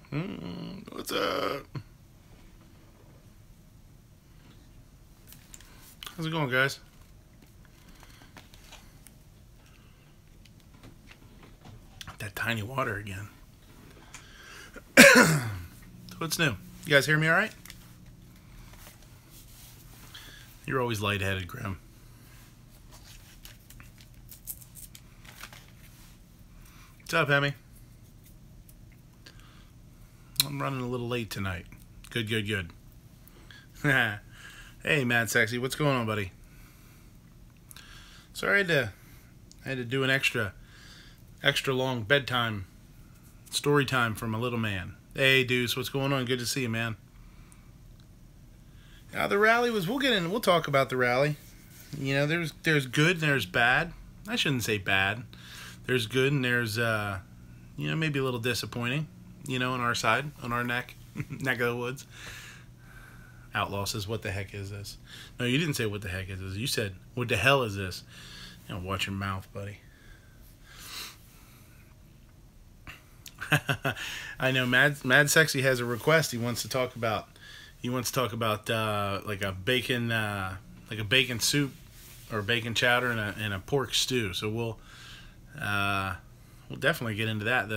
What's up? How's it going, guys? That tiny water again. What's new? You guys hear me all right? You're always lightheaded, Grim. What's up, Hemi? I'm running a little late tonight. Good. Hey, Mad Sexy, what's going on, buddy? Sorry, I had to do an extra long bedtime story time for my little man. Hey, Deuce, what's going on? Good to see you, man. The rally was. We'll talk about the rally. You know, there's good and there's bad. I shouldn't say bad. There's good and there's maybe a little disappointing. On our side, on our neck of the woods. Outlaw says, "What the heck is this?" No, you didn't say what the heck is this. You said, "What the hell is this?" Watch your mouth, buddy. I know Mad Sexy has a request. He wants to talk about like a bacon soup or bacon chowder and a pork stew. So we'll definitely get into that.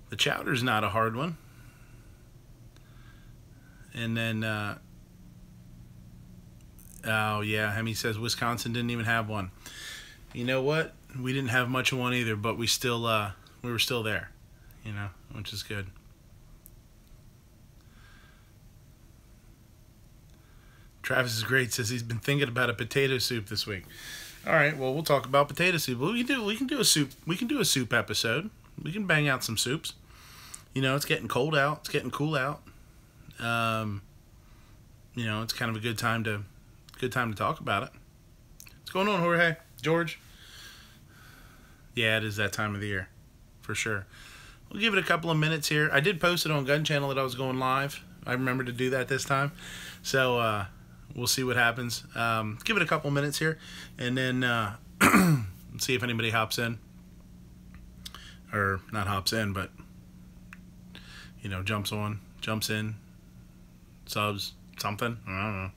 The chowder's not a hard one. And then oh yeah, Hemi says Wisconsin didn't even have one. You know what? We didn't have much of one either, but we were still there. Which is good. Travis is great. Says he's been thinking about a potato soup this week. All right, well, we'll talk about potato soup. We can do a soup. We can do a soup episode. We can bang out some soups. It's getting cold out. It's getting cool out. It's kind of a good time to talk about it. What's going on, Jorge? George? Yeah, it is that time of the year, for sure. We'll give it a couple of minutes here. I did post it on Gun Channel that I was going live. I remember to do that this time. So we'll see what happens. Give it a couple of minutes here, and then see if anybody hops in. Or not hops in, but jumps in, subs, something. I don't know.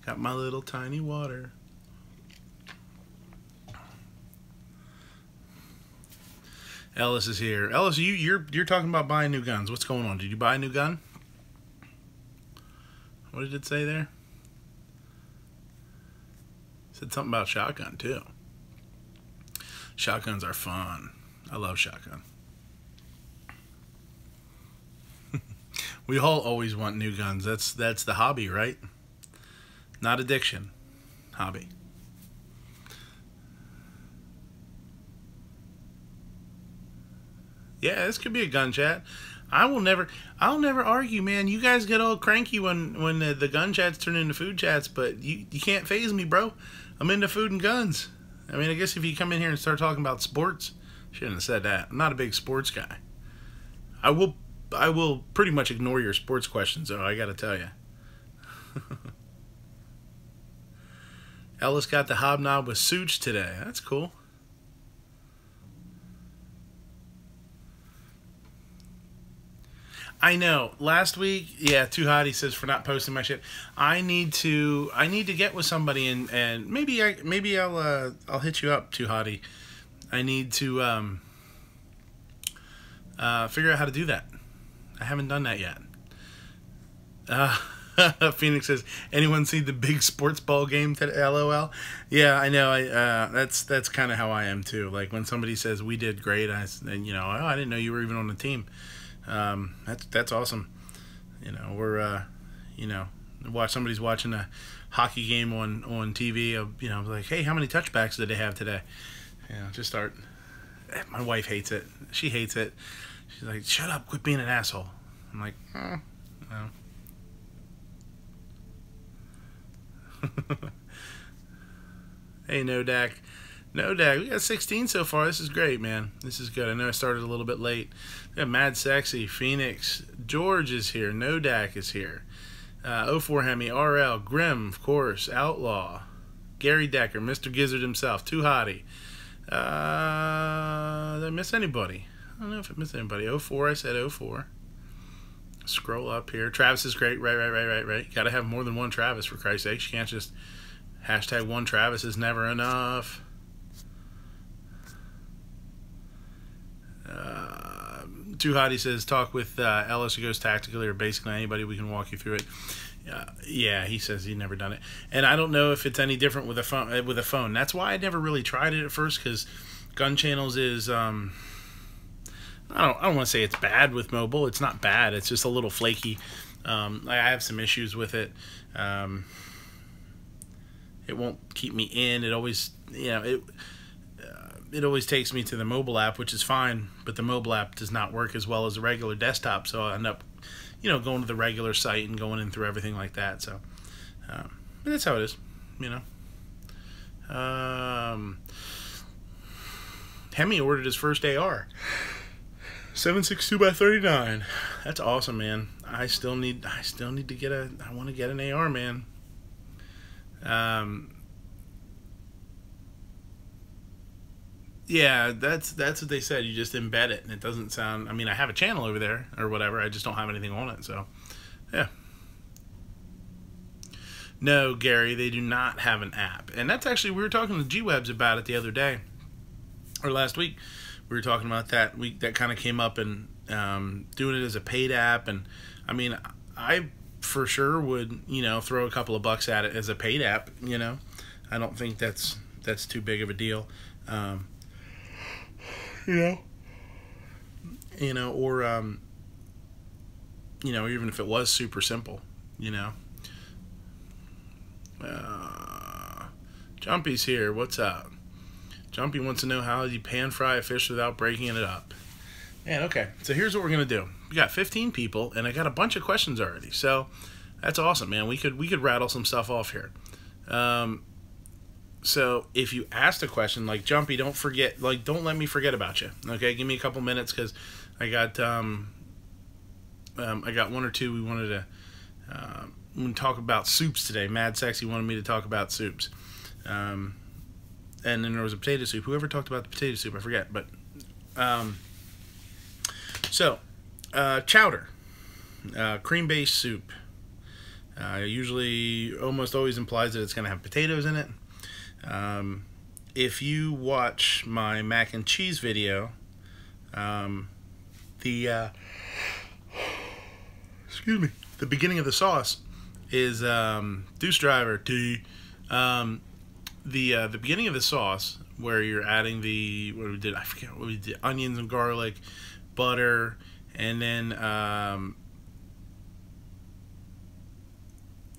Got my little tiny water. Ellis is here. Ellis, you're talking about buying new guns. What's going on? Did you buy a new gun? What did it say there? It said something about shotgun too. Shotguns are fun. I love shotgun. We all always want new guns. That's the hobby, right? Not addiction. Hobby. Yeah, this could be a gun chat. I'll never argue, man. You guys get all cranky when the gun chats turn into food chats, but you can't faze me, bro. I'm into food and guns. I mean, I guess if you come in here and start talking about sports, shouldn't have said that. I'm not a big sports guy. I will pretty much ignore your sports questions, though, I gotta tell you. Ellis got the hobnob with Suits today. That's cool. I know. Last week, yeah, Too Hot, he says, for not posting my shit. I need to get with somebody and maybe I'll hit you up, Too Hottie. I need to figure out how to do that. I haven't done that yet. Phoenix says, anyone see the big sports ball game today? LOL. Yeah, I know. That's kind of how I am too. Like when somebody says we did great, I didn't know you were even on the team. That's awesome. We're somebody's watching a hockey game on TV. Like, hey, how many touchbacks did they have today? Just start. My wife hates it. She hates it. She's like, shut up, quit being an asshole. I'm like, no. Hey, Nodak. Nodak, we got 16 so far. This is great, man. This is good. I know I started a little bit late. We got Mad Sexy, Phoenix, George is here, Nodak is here. 04 Hemi, RL, Grim, of course, Outlaw, Gary Decker, Mr. Gizzard himself, Too Hottie. Did I miss anybody? I don't know if I missed anybody. 04, I said 04. Scroll up here. Travis is great. Right. Got to have more than one Travis, for Christ's sake. You can't just hashtag one Travis is never enough. Too Hot, he says, talk with Ellis who goes tactically, or basically anybody. We can walk you through it. Yeah, he says he's never done it, and I don't know if it's any different with a phone. That's why I never really tried it at first, because Gun Channels is I don't want to say it's bad with mobile. It's not bad. It's just a little flaky. I have some issues with it. It won't keep me in. It always, it always takes me to the mobile app, which is fine, but the mobile app does not work as well as the regular desktop, so I end up, going to the regular site and going in through everything like that. So that's how it is, Hemi ordered his first AR, 7.62x39. That's awesome, man. I still need to get I want to get an AR, man. Yeah, that's what they said. You just embed it, and it doesn't sound... I mean, I have a channel over there, or whatever. I just don't have anything on it, so... Yeah. No, Gary, they do not have an app. And that's actually... We were talking to G-Webs about it the other day. Or last week. We were talking about that. That kind of came up, and doing it as a paid app. And, I mean, I for sure would, throw a couple of bucks at it as a paid app, I don't think that's too big of a deal. Or even if it was super simple, Jumpy's here. What's up? Jumpy wants to know how you pan fry a fish without breaking it up. Man, okay. So here's what we're gonna do. We got 15 people, and I got a bunch of questions already. So that's awesome, man. We could rattle some stuff off here. So if you asked a question, like Jumpy, don't let me forget about you. Okay, give me a couple minutes, because I got one or two we wanted to talk about soups today. Mad Sexy wanted me to talk about soups, and then there was a potato soup. Whoever talked about the potato soup, I forget. But chowder, cream-based soup, usually almost always implies that it's going to have potatoes in it. If you watch my mac and cheese video, the beginning of the sauce is Deuce Driver T. The beginning of the sauce, where you're adding I forget what we did, onions and garlic, butter, and then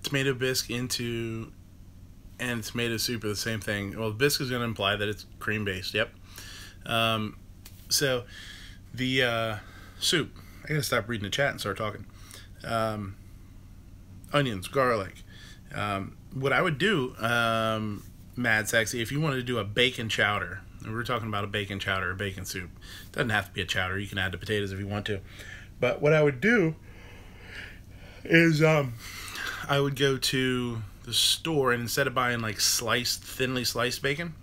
tomato bisque and tomato soup are the same thing. Well, the bisque is going to imply that it's cream-based. Yep. So the soup, I gotta stop reading the chat and start talking. Onions, garlic. What I would do, Mad Sexy, if you wanted to do a bacon chowder, and we were talking about a bacon chowder, a bacon soup. It doesn't have to be a chowder. You can add the potatoes if you want to. But what I would do is I would go to the store, and instead of buying like thinly sliced bacon,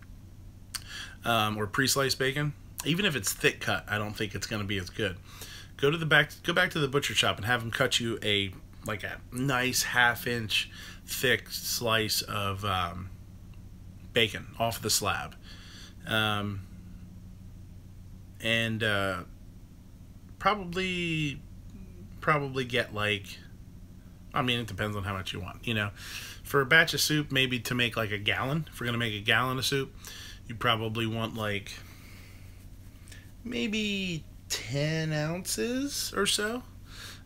or pre-sliced bacon, even if it's thick cut, I don't think it's going to be as good. Go back to the butcher shop and have them cut you a nice 1/2 inch thick slice of bacon off the slab, and probably get it depends on how much you want, For a batch of soup, maybe to make like a gallon, if we're going to make a gallon of soup, you probably want maybe 10 ounces or so.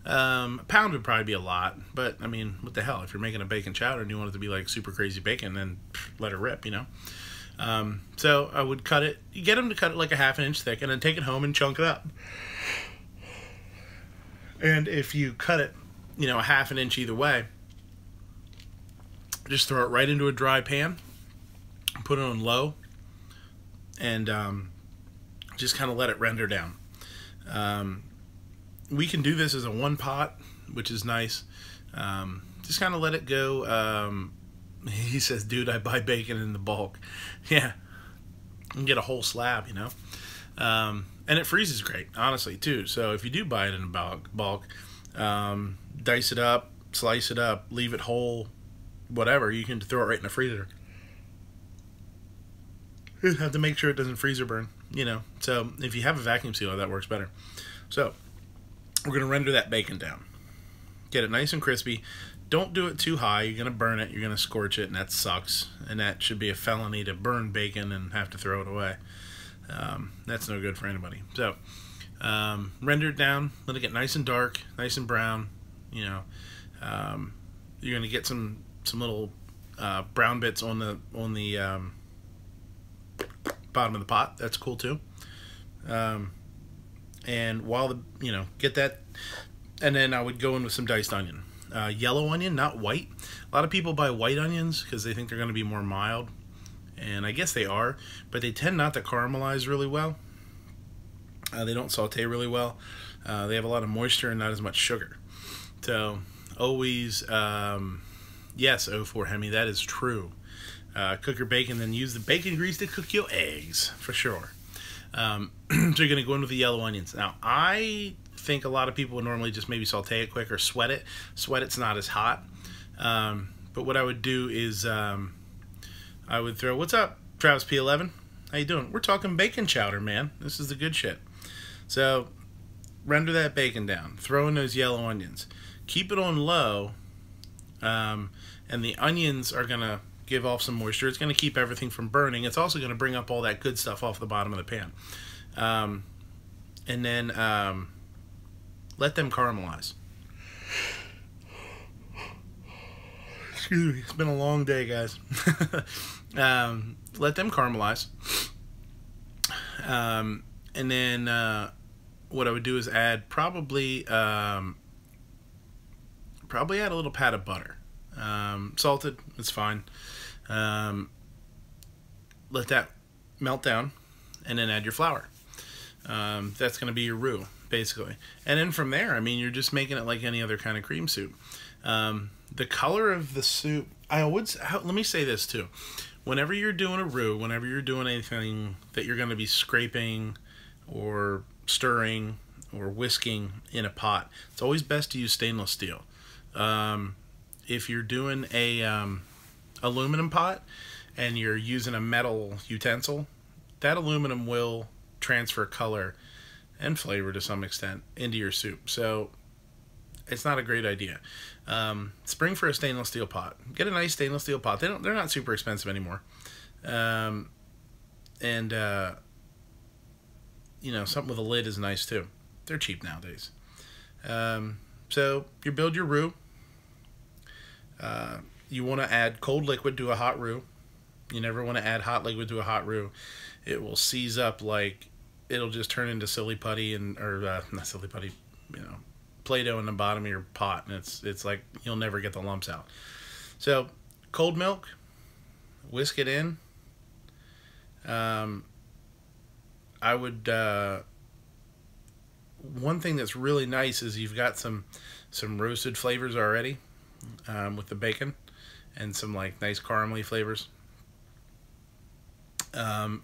A pound would probably be a lot, but I mean, what the hell? If you're making a bacon chowder and you want it to be like super crazy bacon, then let it rip, So I would cut it. You get them to cut it like a 1/2 inch thick, and then take it home and chunk it up. And if you cut it, a 1/2 inch either way, just throw it right into a dry pan, put it on low, and just kind of let it render down. We can do this as a one pot, which is nice. Just kind of let it go. He says, dude, I buy bacon in the bulk. Yeah, you can get a whole slab, And it freezes great, honestly, too. So if you do buy it in bulk, dice it up, slice it up, leave it whole, whatever, you can throw it right in the freezer. You have to make sure it doesn't freeze or burn, you know. So if you have a vacuum sealer, that works better. So we're going to render that bacon down. Get it nice and crispy. Don't do it too high. You're going to burn it. You're going to scorch it, and that sucks. And that should be a felony to burn bacon and have to throw it away. That's no good for anybody. So render it down. Let it get nice and dark, nice and brown. You know, you're going to get some little brown bits on the bottom of the pot. That's cool too. And while get that, and then I would go in with some diced onion, yellow onion, not white. A lot of people buy white onions because they think they're going to be more mild, and I guess they are, but they tend not to caramelize really well. They don't saute really well. They have a lot of moisture and not as much sugar. So always, yes, 04 Hemi, that is true. Cook your bacon, then use the bacon grease to cook your eggs, for sure. So you're going to go in with the yellow onions. Now, I think a lot of people would normally just maybe saute it quick or sweat it. Sweat it's not as hot. But what I would do is I would throw, what's up, Travis P11? How you doing? We're talking bacon chowder, man. This is the good shit. So render that bacon down. Throw in those yellow onions. Keep it on low, and the onions are going to give off some moisture. It's going to keep everything from burning. It's also going to bring up all that good stuff off the bottom of the pan. And then let them caramelize. Excuse me. It's been a long day, guys. Let them caramelize. And then what I would do is add probably add a little pat of butter. Salted, it's fine. Let that melt down, and then add your flour. That's going to be your roux, basically. And then from there, I mean, you're just making it like any other kind of cream soup. The color of the soup, let me say this too. Whenever you're doing a roux, whenever you're doing anything that you're going to be scraping or stirring or whisking in a pot, it's always best to use stainless steel. If you're doing a aluminum pot and you're using a metal utensil, that aluminum will transfer color and flavor to some extent into your soup. So it's not a great idea. Spring for a stainless steel pot. Get a nice stainless steel pot. They're not super expensive anymore. Something with a lid is nice too. They're cheap nowadays. So you build your roux. You want to add cold liquid to a hot roux. You never want to add hot liquid to a hot roux. It will seize up, like it'll just turn into silly putty not silly putty, Play-Doh in the bottom of your pot, and it's like you'll never get the lumps out. So cold milk, whisk it in. I would one thing that's really nice is you've got some roasted flavors already with the bacon, and some like nice caramely flavors.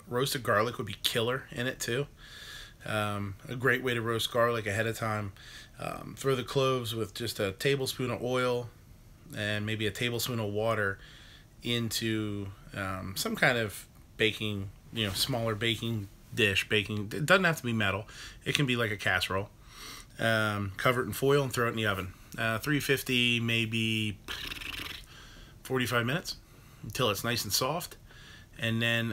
Roasted garlic would be killer in it too. A great way to roast garlic ahead of time. Throw the cloves with just a tablespoon of oil and maybe a tablespoon of water into some kind of baking, smaller baking dish. It doesn't have to be metal. It can be like a casserole. Cover it in foil and throw it in the oven. 350, maybe 45 minutes until it's nice and soft. And then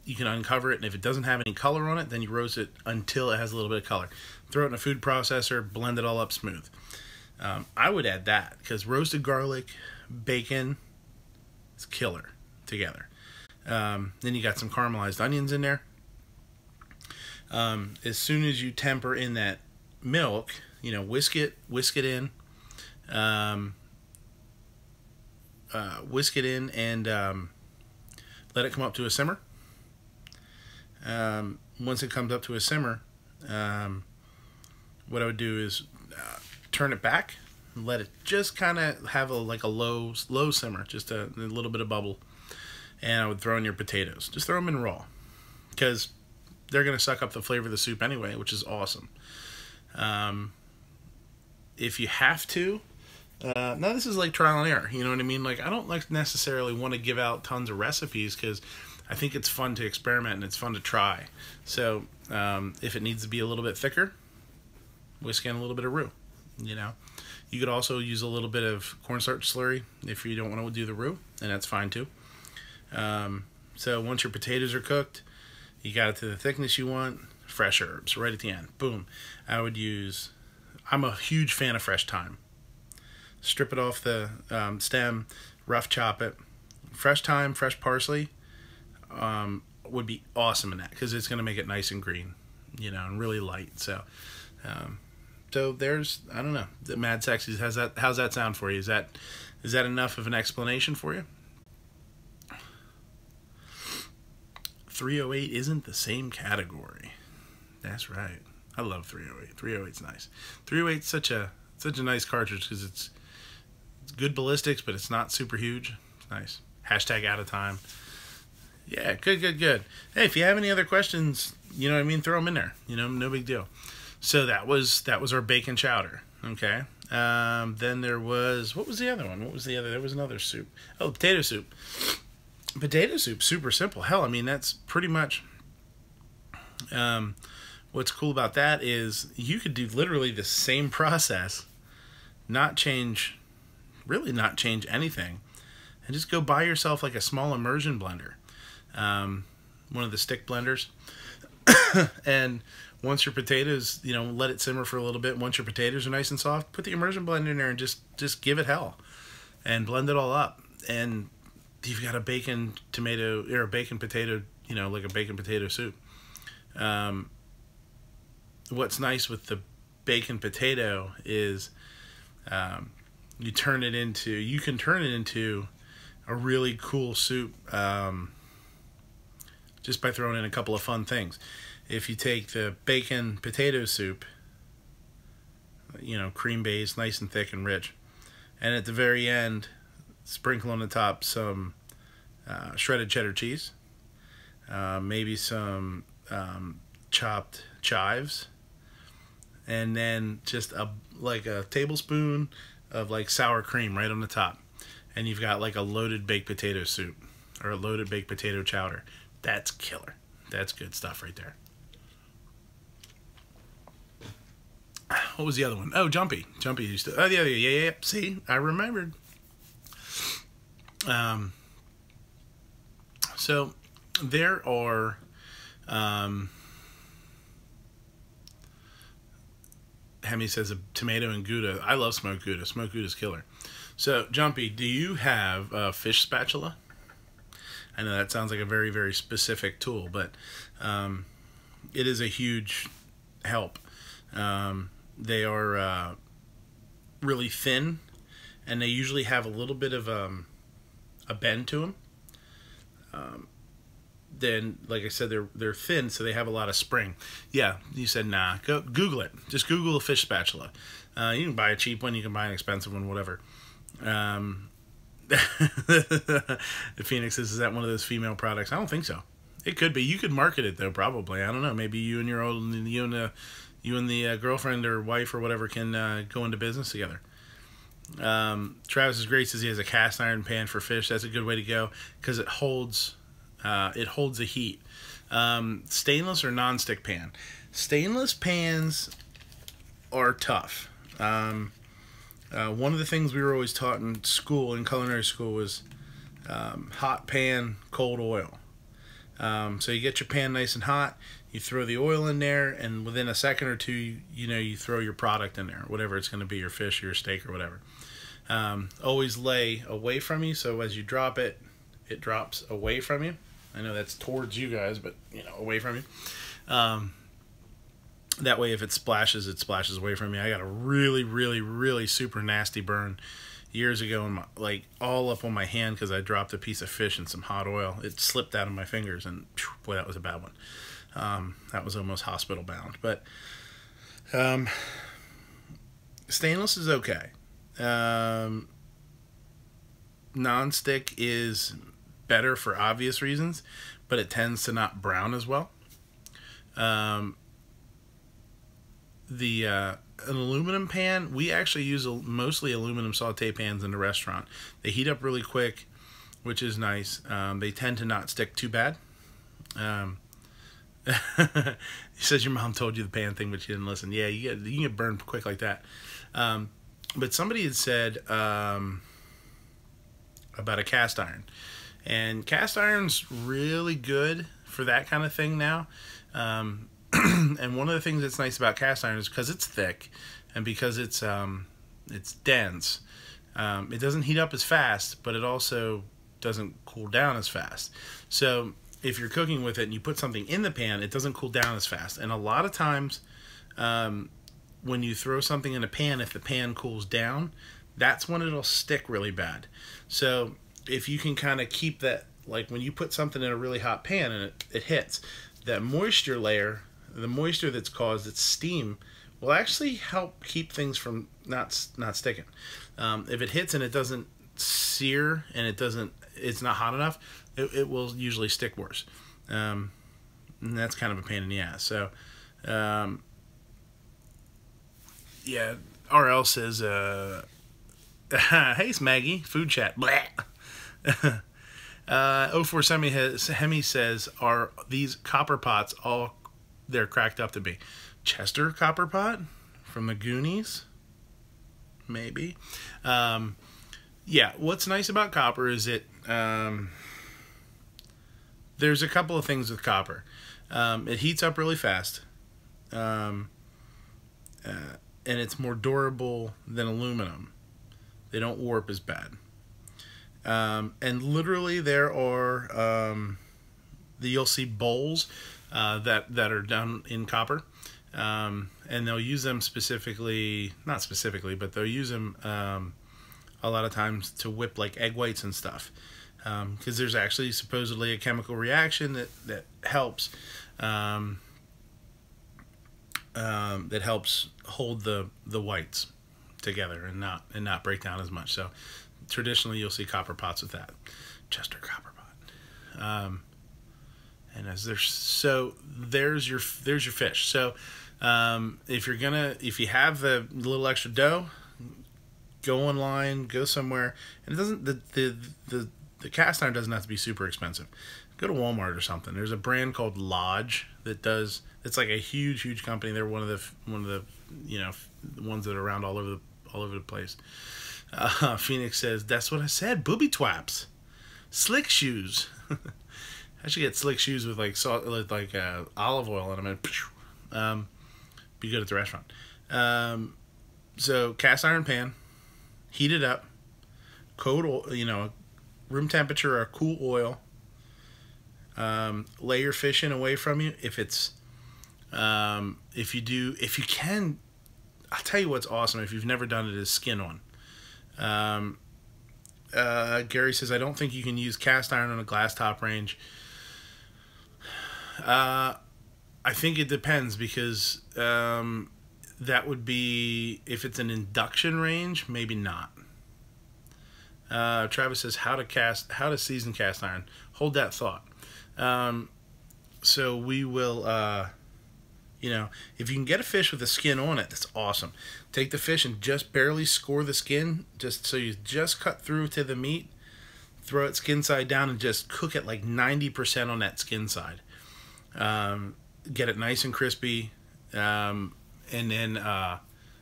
you can uncover it, and if it doesn't have any color on it, then you roast it until it has a little bit of color. Throw it in a food processor, blend it all up smooth. I would add that, because roasted garlic, bacon, is killer together. Then you got some caramelized onions in there. As soon as you temper in that milk, whisk it in. Whisk it in and let it come up to a simmer. Once it comes up to a simmer, what I would do is turn it back and let it just kind of have a low simmer, just a little bit of bubble. And I would throw in your potatoes. Just throw them in raw, because they're going to suck up the flavor of the soup anyway, which is awesome. If you have to, now this is like trial and error, you know what I mean? Like, I don't like necessarily want to give out tons of recipes because I think it's fun to experiment and it's fun to try. So if it needs to be a little bit thicker, whisk in a little bit of roux, you know. You could also use a little bit of cornstarch slurry if you don't want to do the roux, and that's fine too. So once your potatoes are cooked, you got it to the thickness you want, fresh herbs right at the end. Boom. I'm a huge fan of fresh thyme. Strip it off the stem, rough chop it. Fresh thyme, fresh parsley would be awesome in that because it's going to make it nice and green, you know, and really light. So there's, I don't know, the Mad Sexies. How's that sound for you? Is that enough of an explanation for you? 308 isn't the same category. That's right. I love 308. 308's nice. 308's such a nice cartridge because it's good ballistics, but it's not super huge. It's nice. Hashtag out of time. Yeah, good. Hey, if you have any other questions, you know what I mean, throw them in there. You know, no big deal. So that was our bacon chowder. Okay. Then there was, what was the other one? There was another soup. Oh, potato soup. Potato soup, super simple. Hell, I mean, that's pretty much, what's cool about that is you could do literally the same process, really not change anything, and just go buy yourself like a small immersion blender, one of the stick blenders, and once your potatoes, you know, let it simmer for a little bit. Once your potatoes are nice and soft, put the immersion blender in there and just give it hell, and blend it all up, and you've got a bacon tomato or a bacon potato, you know, like a bacon potato soup. What's nice with the bacon potato is you can turn it into a really cool soup just by throwing in a couple of fun things. If you take the bacon potato soup, you know, cream based, nice and thick and rich, and at the very end, sprinkle on the top some shredded cheddar cheese, maybe some chopped chives, and then just like a tablespoon of like sour cream right on the top, and you've got like a loaded baked potato soup or a loaded baked potato chowder. That's killer. That's good stuff right there. What was the other one? Oh, Jumpy used to. Oh, yeah. See, I remembered. So there are Hemi says a tomato and Gouda. I love smoked Gouda. Smoked Gouda's killer. So, Jumpy, do you have a fish spatula? I know that sounds like a very, very specific tool, but it is a huge help. They are really thin, and they usually have a little bit of a bend to them. Then, like I said, they're thin, so they have a lot of spring. Yeah, you said nah. Go Google it. Just Google a fish spatula. You can buy a cheap one. You can buy an expensive one. Whatever. The Phoenix says, is that one of those female products? I don't think so. It could be. You could market it though, probably. I don't know. Maybe you and the girlfriend or wife or whatever can go into business together. Travis is great. Says he has a cast iron pan for fish. That's a good way to go because it holds the heat. Stainless or non-stick pan. Stainless pans are tough. One of the things we were always taught in school, in culinary school, was hot pan, cold oil. So you get your pan nice and hot, you throw the oil in there, and within a second or two, you throw your product in there, whatever it's going to be, your fish, your steak, or whatever. Always lay away from you, so as you drop it, it drops away from you. I know that's towards you guys, but, away from you. That way, if it splashes away from you. I got a really, really, really super nasty burn years ago, all up on my hand because I dropped a piece of fish in some hot oil. It slipped out of my fingers, and boy, that was a bad one. That was almost hospital bound. But stainless is okay. Non-stick is better for obvious reasons, but it tends to not brown as well. An aluminum pan, we actually use mostly aluminum saute pans in the restaurant. They heat up really quick, which is nice. They tend to not stick too bad. He says your mom told you the pan thing, but you didn't listen. Yeah, you can get burned quick like that. But somebody had said about a cast iron, and cast iron's really good for that kind of thing now. And one of the things that's nice about cast iron is because it's thick and because it's dense. It doesn't heat up as fast, but it also doesn't cool down as fast. So if you're cooking with it and you put something in the pan, it doesn't cool down as fast. And a lot of times when you throw something in a pan, if the pan cools down, that's when it'll stick really bad. So if you can kind of keep that, like when you put something in a really hot pan and it hits, that moisture layer, the moisture that's caused, its steam, will actually help keep things from not sticking. If it hits and it doesn't sear and it's not hot enough, it will usually stick worse. And that's kind of a pain in the ass. So, yeah, RL says, hey, Smaggy, food chat. Blah. 04 Hemi says, are these copper pots all they're cracked up to be? Chester copper pot from the Goonies? Maybe. Yeah, what's nice about copper is there's a couple of things with copper. It heats up really fast. And it's more durable than aluminum. They don't warp as bad. And literally there are you'll see bowls that are done in copper, and they'll use them not specifically, but they'll use them a lot of times to whip like egg whites and stuff, because there's actually supposedly a chemical reaction that helps hold the whites together and not break down as much. So traditionally you'll see copper pots with that. Chester copper pot. And there's your fish. So if you have the little extra dough, go online, go somewhere, and it doesn't the cast iron doesn't have to be super expensive. Go to Walmart or something. There's a brand called Lodge it's like a huge company. They're one of the ones that are around all over the place. Phoenix says, that's what I said, booby twaps. Slick shoes. I should get slick shoes with like salt, like olive oil in them, and be good at the restaurant. So cast iron pan, heat it up, cold oil, room temperature or cool oil. Lay your fish in away from you. If you can, I'll tell you what's awesome if you've never done it, is skin on. Gary says, I don't think you can use cast iron on a glass top range. I think it depends, because that would be, if it's an induction range, maybe not. Travis says, how to season cast iron. Hold that thought. So we will, if you can get a fish with the skin on it, that's awesome. Take the fish and just barely score the skin, just so you just cut through to the meat, throw it skin side down, and just cook it like 90% on that skin side. Get it nice and crispy, and then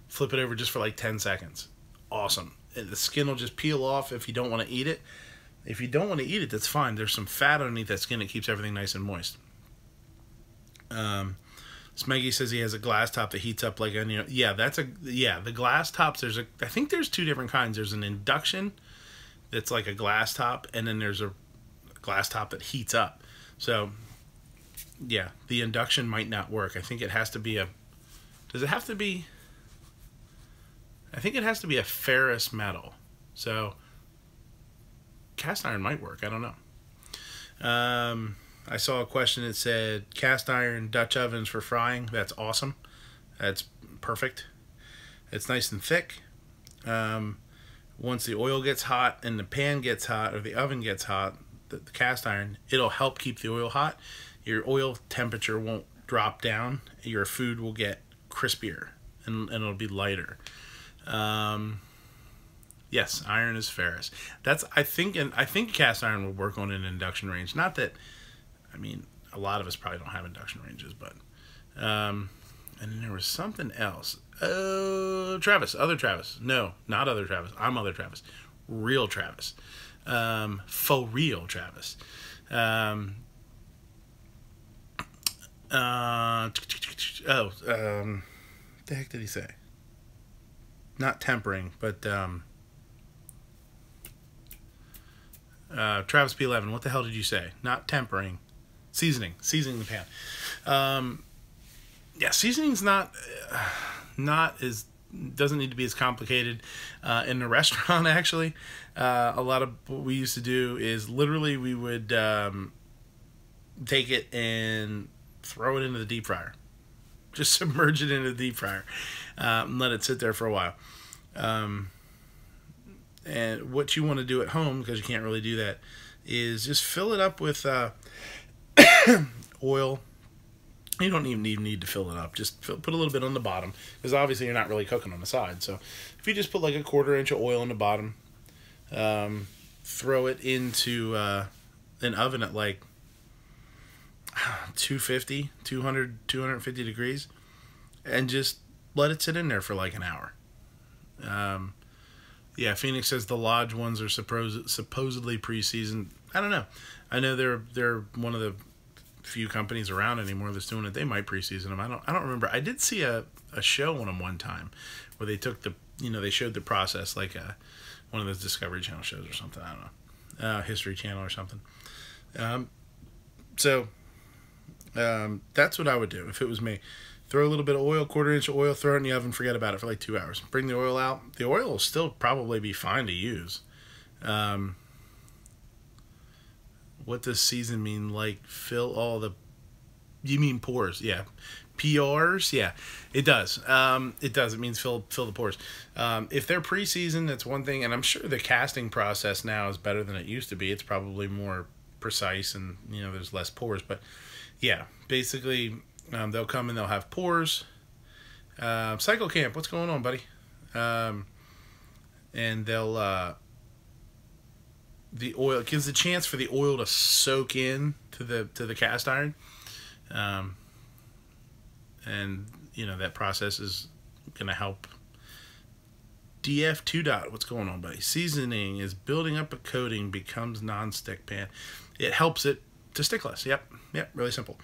flip it over just for like 10 seconds. Awesome. And the skin will just peel off if you don't want to eat it. If you don't want to eat it, that's fine. There's some fat underneath that skin that keeps everything nice and moist. Smeggy says he has a glass top that heats up like onion. Yeah, the glass tops, I think there's two different kinds. There's an induction that's like a glass top, and then there's a glass top that heats up. So yeah, the induction might not work. I think it has to be does it have to be? I think it has to be a ferrous metal. So cast iron might work. I don't know. I saw a question that said cast iron Dutch ovens for frying. That's awesome. That's perfect. It's nice and thick. Once the oil gets hot and the pan gets hot, or the oven gets hot, the cast iron, it'll help keep the oil hot. Your oil temperature won't drop down, your food will get crispier and it'll be lighter. Yes, iron is ferrous. That's I think cast iron would work on an induction range. Not that, I mean, a lot of us probably don't have induction ranges, but and then there was something else. Travis, other Travis. No, not other Travis. I'm other Travis. Real Travis. Faux real Travis. The heck did he say? Not tempering, but Travis P11. What the hell did you say? Not tempering, seasoning the pan. Yeah, seasoning's not as, doesn't need to be as complicated in the restaurant. Actually, a lot of what we used to do is literally we would take it and throw it into the deep fryer. Just submerge it into the deep fryer and let it sit there for a while. And what you want to do at home, because you can't really do that, is just fill it up with oil. You don't even need to fill it up. Just put a little bit on the bottom, because obviously you're not really cooking on the side. So if you just put like a 1/4 inch of oil on the bottom, throw it into an oven at like 250, 200, 250 degrees, and just let it sit in there for like an hour. Yeah, Phoenix says the Lodge ones are supposedly pre-seasoned. I don't know. I know they're one of the few companies around anymore that's doing it. They might pre-season them. I don't remember. I did see a show on them one time where they took they showed the process, like one of those Discovery Channel shows or something. I don't know, History Channel or something. That's what I would do if it was me. Throw a little bit of oil, 1/4 inch of oil, throw it in the oven, forget about it for like 2 hours. Bring the oil out. The oil will still probably be fine to use. What does season mean? Like fill all the... You mean pores? Yeah. PRs? Yeah, it does. It does. It means fill the pores. If they're pre-seasoned, that's one thing. And I'm sure the casting process now is better than it used to be. It's probably more precise and, there's less pores. But yeah, basically... they'll come and they'll have pores. Cycle Camp, what's going on, buddy? And they'll the oil, it gives the chance for the oil to soak in to the cast iron, and that process is gonna help. DF2 what's going on, buddy? Seasoning is building up a coating, becomes non-stick pan. It helps it to stick less. Yep, really simple.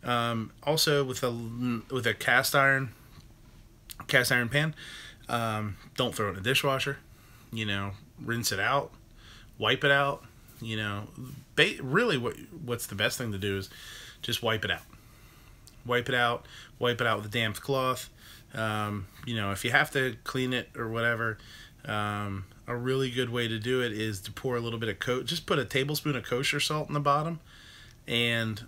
Also with a cast iron pan, don't throw it in the dishwasher. Rinse it out, wipe it out. Really, what's the best thing to do is just wipe it out. Wipe it out with a damp cloth. If you have to clean it or whatever, a really good way to do it is to pour a little bit of just put a tablespoon of kosher salt in the bottom and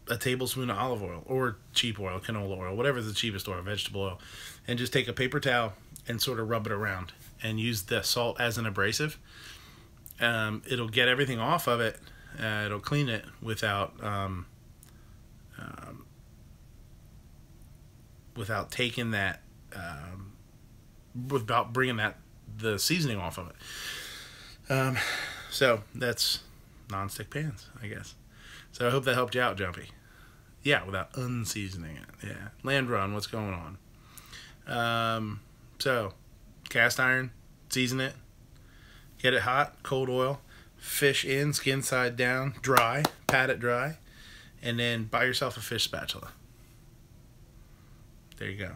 a tablespoon of olive oil or cheap oil, canola oil, whatever's the cheapest oil, vegetable oil, and just take a paper towel and sort of rub it around and use the salt as an abrasive. It'll get everything off of it. It'll clean it without taking that, without bringing the seasoning off of it. So that's non-stick pans, I guess. So I hope that helped you out, Jumpy. Yeah, without unseasoning it. Yeah. Land Run, what's going on? So, cast iron, season it, get it hot, cold oil, fish in, skin side down, dry, pat it dry, and then buy yourself a fish spatula. There you go.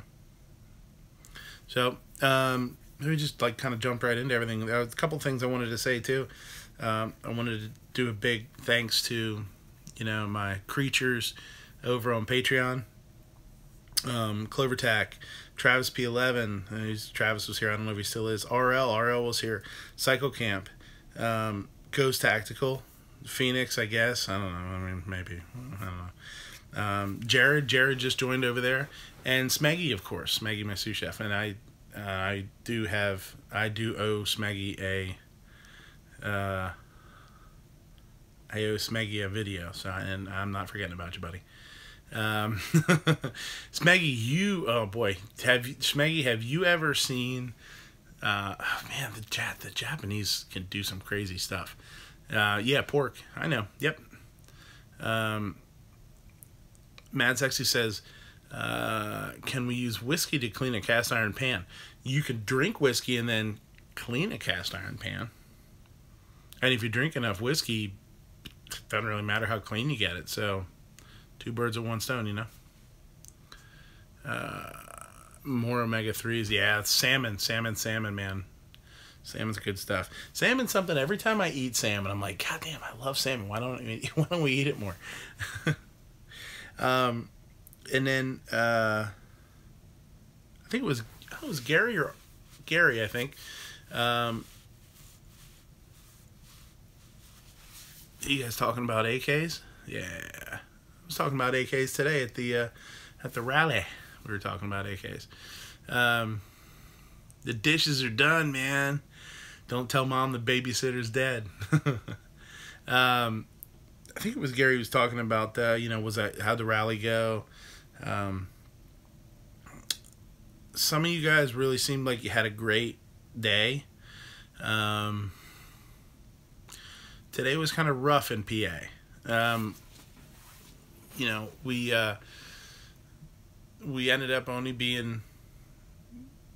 So, let me just kind of jump right into everything. There was a couple things I wanted to say too. I wanted to do a big thanks to my creatures over on Patreon. Clovertack, Travis P11, Travis was here, I don't know if he still is. RL was here. Cycle Camp, Ghost Tactical, Phoenix, I guess, I don't know, I mean, maybe, I don't know. Jared just joined over there, and Smeggy, of course, Smeggy, my sous chef, and I do owe Smeggy I owe Smeggy a video, and I'm not forgetting about you, buddy. Smeggy, oh boy, Smeggy, have you ever seen? Oh man, the Japanese can do some crazy stuff. Yeah, pork. I know. Yep. Mad Sexy says, can we use whiskey to clean a cast iron pan? You could drink whiskey and then clean a cast iron pan. And if you drink enough whiskey, it doesn't really matter how clean you get it. So, 2 birds with 1 stone, you know. More omega-3s. Yeah, salmon, man. Salmon's good stuff. Salmon's something, every time I eat salmon, I'm like, God damn, I love salmon. Why don't we eat it more? And then, I think it was Gary, I think. You guys talking about AKs? Yeah. I was talking about AKs today at the rally. We were talking about AKs. The dishes are done, man. Don't tell mom the babysitter's dead. I think it was Gary who was talking about, how'd the rally go? Some of you guys really seemed like you had a great day. Today was kind of rough in PA. We ended up only being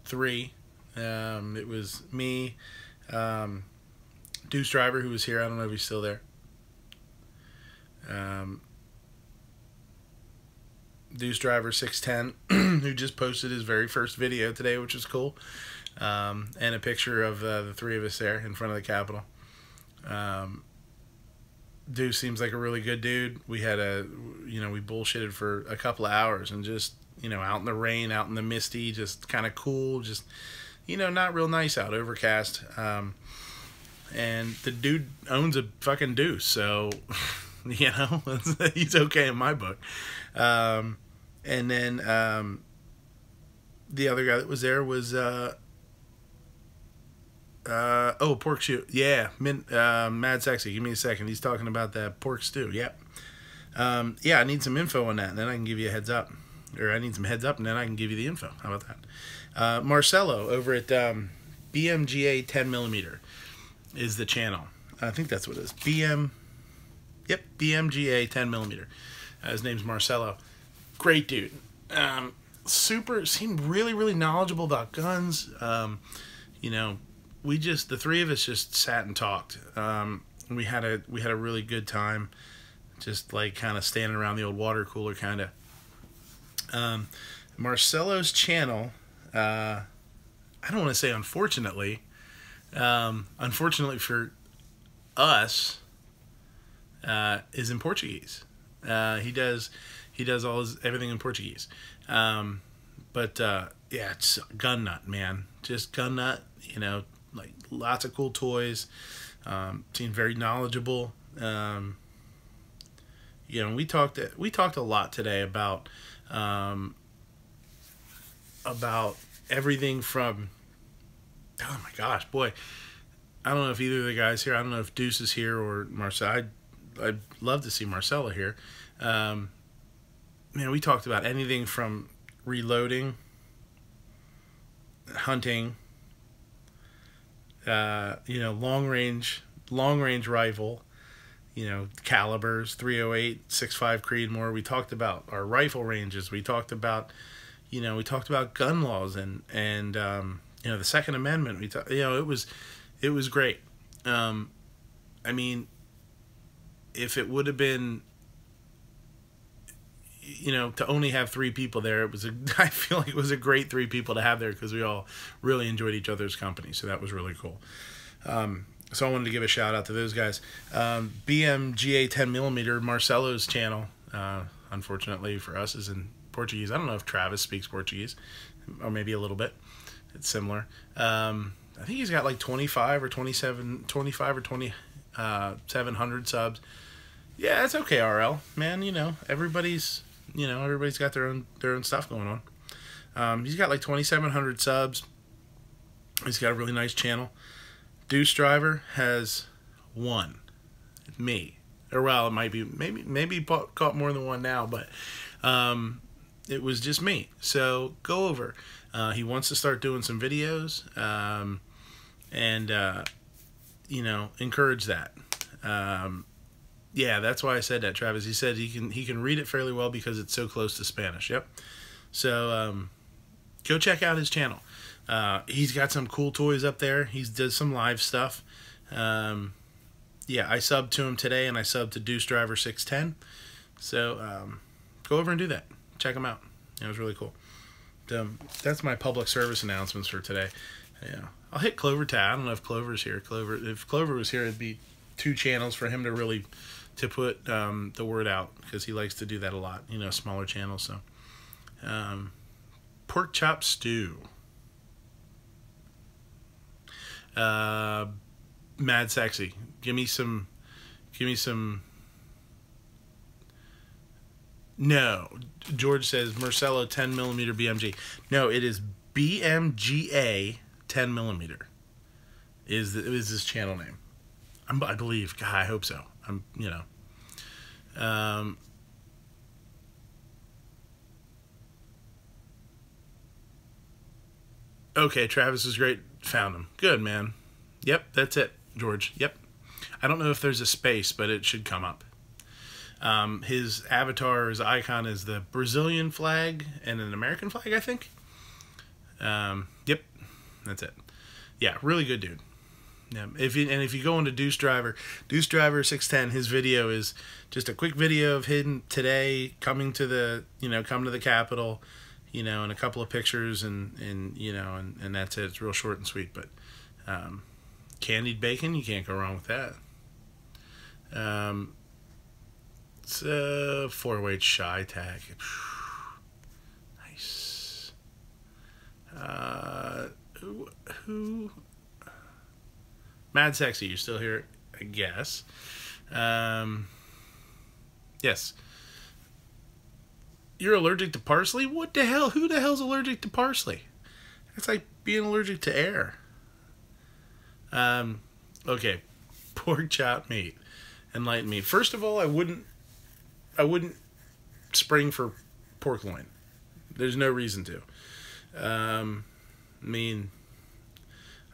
3. It was me, Deuce Driver, who was here. I don't know if he's still there. Deuce Driver 610, who just posted his very first video today, which was cool. And a picture of the 3 of us there in front of the Capitol. Deuce seems like a really good dude. We had we bullshitted for a couple of hours and just, out in the rain, out in the misty, just kind of cool, just, not real nice out, overcast. And the dude owns a fucking Deuce, so, he's okay in my book. And then the other guy that was there was pork stew. Yeah, Mad Sexy. Give me a second. He's talking about that pork stew. Yep. Yeah, I need some info on that, and then I can give you a heads up. Or I need some heads up, and then I can give you the info. How about that? Marcelo over at BMGA 10mm is the channel. I think that's what it is. BMGA 10mm. His name's Marcelo. Great dude. Seemed really, really knowledgeable about guns. The 3 of us just sat and talked. We had a really good time, just like kind of standing around the old water cooler, kind of. Marcelo's channel, I don't want to say unfortunately, unfortunately for us, is in Portuguese. He does everything in Portuguese. But yeah, it's gun nut, man. Just gun nut, like lots of cool toys. Seemed very knowledgeable. We talked a lot today about everything from, oh my gosh, boy, I don't know if either of the guys here, I don't know if Deuce is here or Marcel. I'd love to see Marcella here. Man, we talked about anything from reloading, hunting, long range rifle, calibers, 308, 6.5 Creedmoor. We talked about our rifle ranges. We talked about, gun laws and the Second Amendment. It was great. I mean, if it would have been, to only have 3 people there, I feel like it was a great 3 people to have there because we all really enjoyed each other's company. So that was really cool. So I wanted to give a shout out to those guys. BMGA 10mm, Marcelo's channel, unfortunately for us, is in Portuguese. I don't know if Travis speaks Portuguese, or maybe a little bit. It's similar. I think he's got like 25 or 700 subs. Yeah, it's okay, RL, man. Everybody's got their own stuff going on. He's got like 2,700 subs. He's got a really nice channel. Deuce Driver has 1. Me. Or well, it might be maybe caught more than 1 now, but It was just me. So go over. He wants to start doing some videos, and you know, encourage that. Yeah, that's why I said that, Travis. He said he can read it fairly well because it's so close to Spanish. Yep. So go check out his channel. He's got some cool toys up there. He does some live stuff. Yeah, I subbed to him today, and I subbed to Deuce Driver 610. So go over and do that. Check him out. It was really cool. That's my public service announcements for today. Yeah, I'll hit Clover Tab. I don't know if Clover's here. If Clover was here, it'd be 2 channels for him to really put the word out, because he likes to do that a lot. You know, smaller channels. So pork chop stew. Mad Sexy. Give me some. No, George says Marcello 10mm BMG. No, it is BMGA 10mm. Is this channel name? I believe. God, I hope so. You know. Okay, Travis is great. Found him. Good, man. Yep, that's it, George. Yep. I don't know if there's a space, but it should come up. His avatar, his icon is the Brazilian flag and an American flag, I think. Yep, that's it. Yeah, really good dude. Yeah, if you go into Deuce Driver 610, his video is just a quick video of him today coming to the Capitol, you know, and a couple of pictures and you know, and that's it. It's real short and sweet, but candied bacon, you can't go wrong with that. It's a 4-weight shy tag. Nice. Who? Mad Sexy, you're still here, I guess. Yes. You're allergic to parsley? What the hell? Who the hell's allergic to parsley? It's like being allergic to air. Okay. Pork chop meat. Enlighten me. First of all, I wouldn't spring for pork loin. There's no reason to. I mean,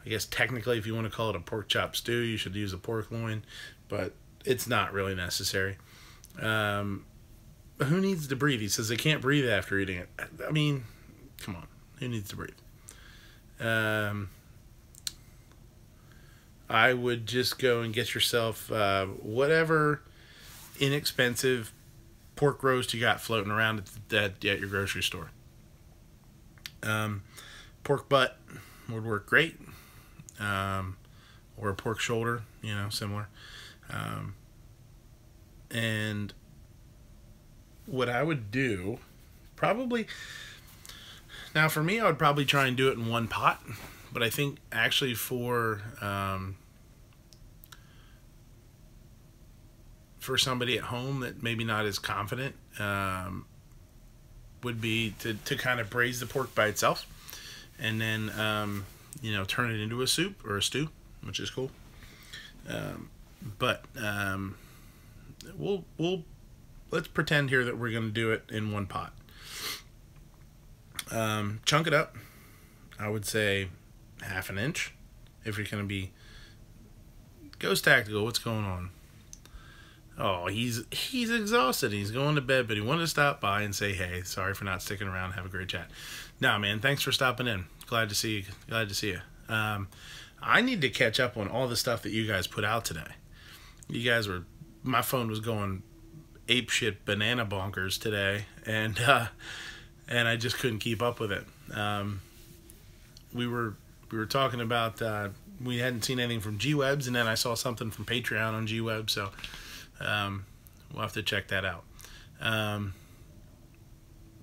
I guess technically if you want to call it a pork chop stew, you should use a pork loin, but it's not really necessary. Who needs to breathe? He says they can't breathe after eating it. I mean, come on. Who needs to breathe? I would just go and get yourself whatever inexpensive pork roast you got floating around at your grocery store. Pork butt would work great. Or a pork shoulder, you know, similar. And what I would do, probably, now for me, I would probably try and do it in one pot, but I think actually for somebody at home that maybe not as confident, would be to kind of braise the pork by itself, and then you know, turn it into a soup or a stew, which is cool. But let's pretend here that we're going to do it in one pot. Chunk it up. I would say 1/2 inch. If you're going to be Ghost Tactical, what's going on? Oh, he's exhausted. He's going to bed, but he wanted to stop by and say, hey, sorry for not sticking around. Have a great chat. Nah, man, thanks for stopping in. Glad to see you. Glad to see you. I need to catch up on all the stuff that you guys put out today. You guys were, my phone was going apeshit banana bonkers today, and I just couldn't keep up with it. We were talking about we hadn't seen anything from G-Webs, and then I saw something from Patreon on G-Web, so we'll have to check that out.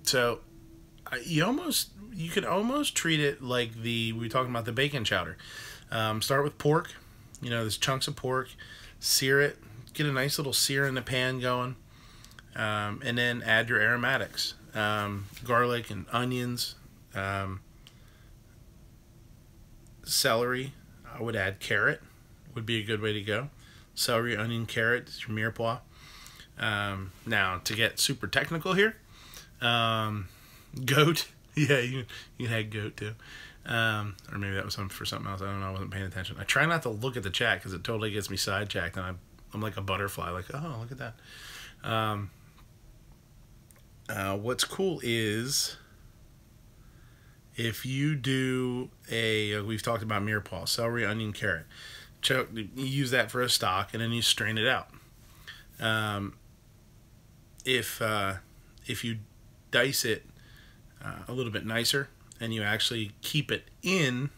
So you could almost treat it like we were talking about the bacon chowder. Start with pork, you know, there's chunks of pork, sear it, get a nice little sear in the pan going, and then add your aromatics, garlic and onions, celery. I would add carrot, would be a good way to go. Celery, onion, carrot, your mirepoix. Now, to get super technical here, Goat. Yeah, you had goat too. Or maybe that was for something else. I don't know. I wasn't paying attention. I try not to look at the chat because it totally gets me sidetracked, and I'm like a butterfly. Like, oh, look at that. What's cool is if you do we've talked about mirepoix, celery, onion, carrot. You use that for a stock, and then you strain it out. If you dice it a little bit nicer, and you actually keep it in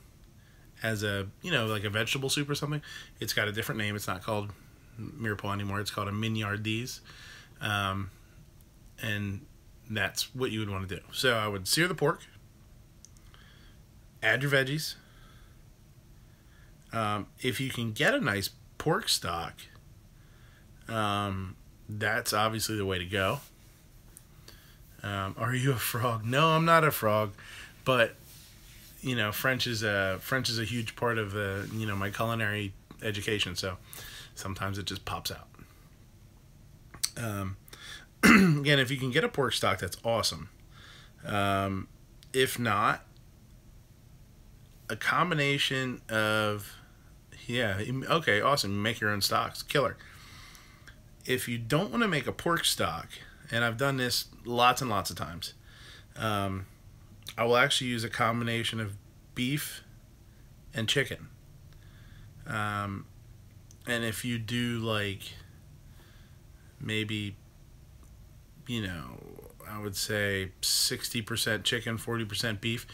as a, like a vegetable soup or something, it's got a different name. It's not called mirepoix anymore. It's called a mignardise. And that's what you would want to do. So I would sear the pork, add your veggies. If you can get a nice pork stock, that's obviously the way to go. Are you a frog? No, I'm not a frog, but French is a huge part of my culinary education. So sometimes it just pops out. Again, if you can get a pork stock, that's awesome. If not, a combination of okay, awesome. Make your own stocks, killer. If you don't want to make a pork stock, and I've done this lots and lots of times, I will actually use a combination of beef and chicken. And if you do like maybe, I would say 60% chicken, 40% beef,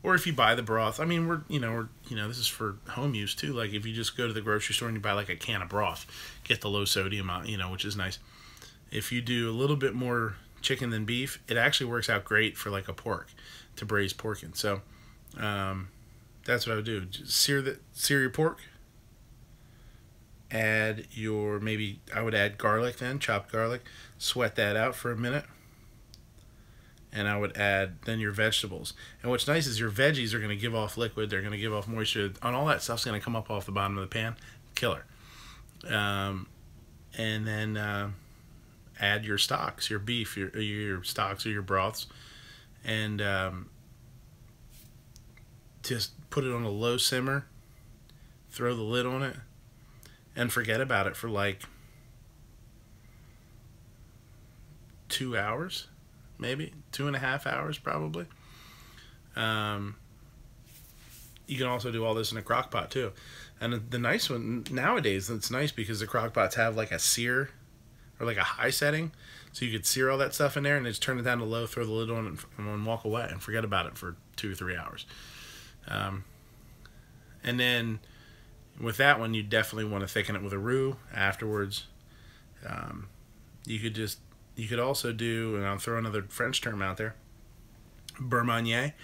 or if you buy the broth. I mean, this is for home use too. Like if you just go to the grocery store and you buy like a can of broth, get the low sodium out, which is nice. If you do a little bit more chicken than beef, it actually works out great for like a pork, to braise pork in. So that's what I would do. Just sear your pork. Add I would add garlic then, chopped garlic. Sweat that out for a minute. And I would add then your vegetables. And what's nice is your veggies are going to give off liquid. They're going to give off moisture. And all that stuff's going to come up off the bottom of the pan. Killer. And then add your stocks, your beef, your stocks or your broths. And just put it on a low simmer. Throw the lid on it. And forget about it for like 2 hours. Maybe 2.5 hours, probably. You can also do all this in a crock pot too. And the nice one nowadays, it's nice because the crock pots have like a sear or like a high setting, so you could sear all that stuff in there and just turn it down to low, throw the lid on, and walk away and forget about it for 2 or 3 hours. And then with that one, you definitely want to thicken it with a roux afterwards. You could also do, and I'll throw another French term out there, beurre marnier,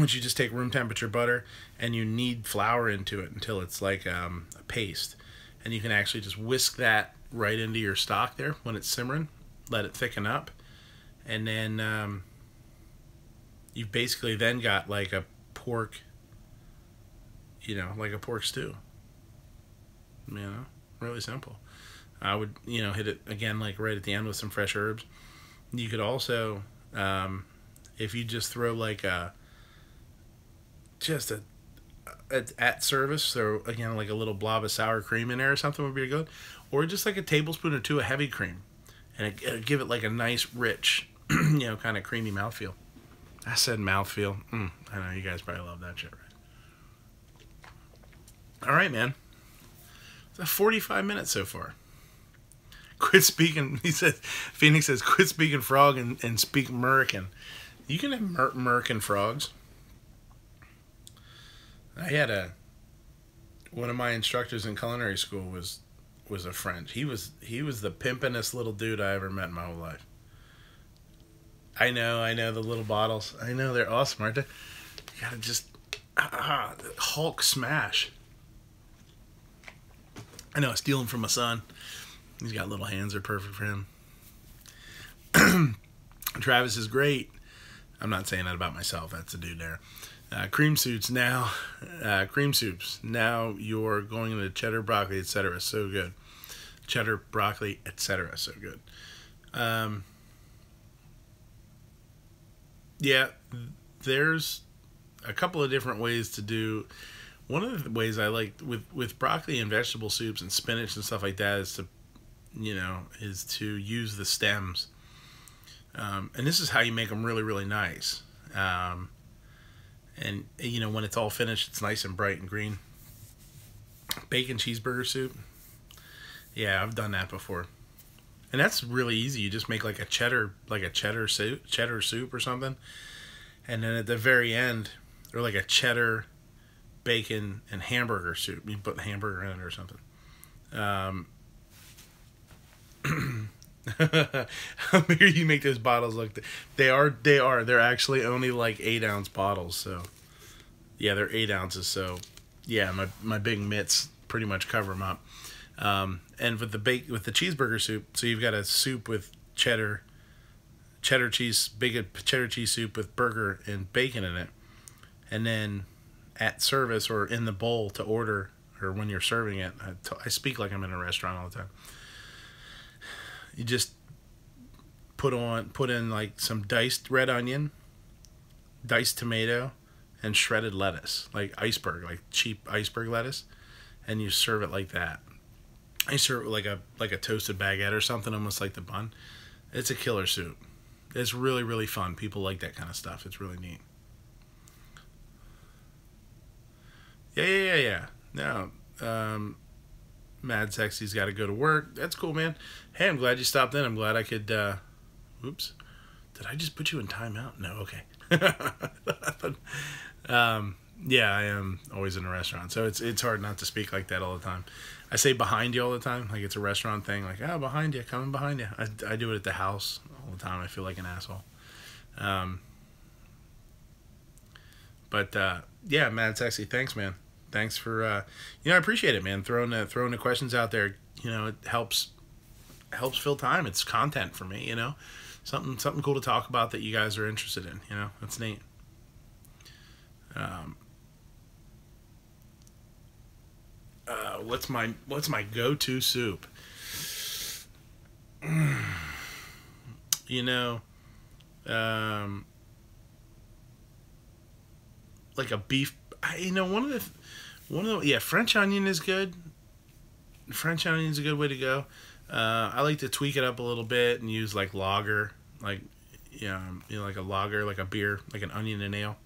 which you just take room temperature butter and you knead flour into it until it's like a paste. And you can actually just whisk that right into your stock there when it's simmering, let it thicken up, and then you've basically then got like a pork, like a pork stew. Really simple. I would, hit it again like right at the end with some fresh herbs. You could also, if you just throw like at service, so again like a little blob of sour cream in there or something would be good, or just like a tablespoon or two of heavy cream, and it'd give it like a nice rich, kind of creamy mouthfeel. I said mouthfeel. I know you guys probably love that shit, right? All right, man. It's 45 minutes so far. Quit speaking, Phoenix says, quit speaking frog and speak American. You can have American frogs. I had one of my instructors in culinary school was a French. He was the pimpinest little dude I ever met in my whole life. I know the little bottles. I know they're awesome, aren't they? You gotta just Hulk smash. I know, I steal them from my son. He's got little hands, they're perfect for him. Travis is great. I'm not saying that about myself. That's the dude there. Cream soups now. Cream soups. Now you're going into cheddar, broccoli, etc. So good. Cheddar, broccoli, etc. So good. Yeah, there's a couple of different ways to do. One of the ways I like with broccoli and vegetable soups and spinach and stuff like that is to, is to use the stems. And this is how you make them really, really nice. And when it's all finished, it's nice and bright and green. Bacon cheeseburger soup. Yeah, I've done that before. And that's really easy. You just make like a cheddar soup or something. And then at the very end, or like a cheddar, bacon, and hamburger soup. You put hamburger in it or something. Here you make those bottles look. They're actually only like 8-ounce bottles. So yeah, they're 8 ounces. So yeah, my big mitts pretty much cover them up. And with the cheeseburger soup, so you've got a soup with cheddar cheese, cheddar cheese soup with burger and bacon in it, and then at service or in the bowl to order, or when you're serving it, I speak like I'm in a restaurant all the time. You just put in like some diced red onion, diced tomato, and shredded lettuce, like cheap iceberg lettuce, and you serve it like that. I serve it with like a toasted baguette or something, almost like the bun. It's a killer soup. It's really, really fun. People like that kind of stuff. It's really neat. Yeah. No, Mad Sexy's got to go to work. That's cool, man. Hey, I'm glad you stopped in. I'm glad I could. Oops, did I just put you in timeout? No, okay. Yeah, I am always in a restaurant, so it's hard not to speak like that all the time. I say behind you all the time, like it's a restaurant thing. Like, oh, behind you, coming behind you. I do it at the house all the time. I feel like an asshole. But yeah, Mad Sexy, thanks, man. Thanks for I appreciate it, man. Throwing the questions out there. It helps fill time. It's content for me. Something cool to talk about that you guys are interested in. That's neat. What's my go-to soup? Like a beef. Yeah, French onion is good. French onion is a good way to go. I like to tweak it up a little bit and use like lager, like like a lager, like a beer, like an onion and ale.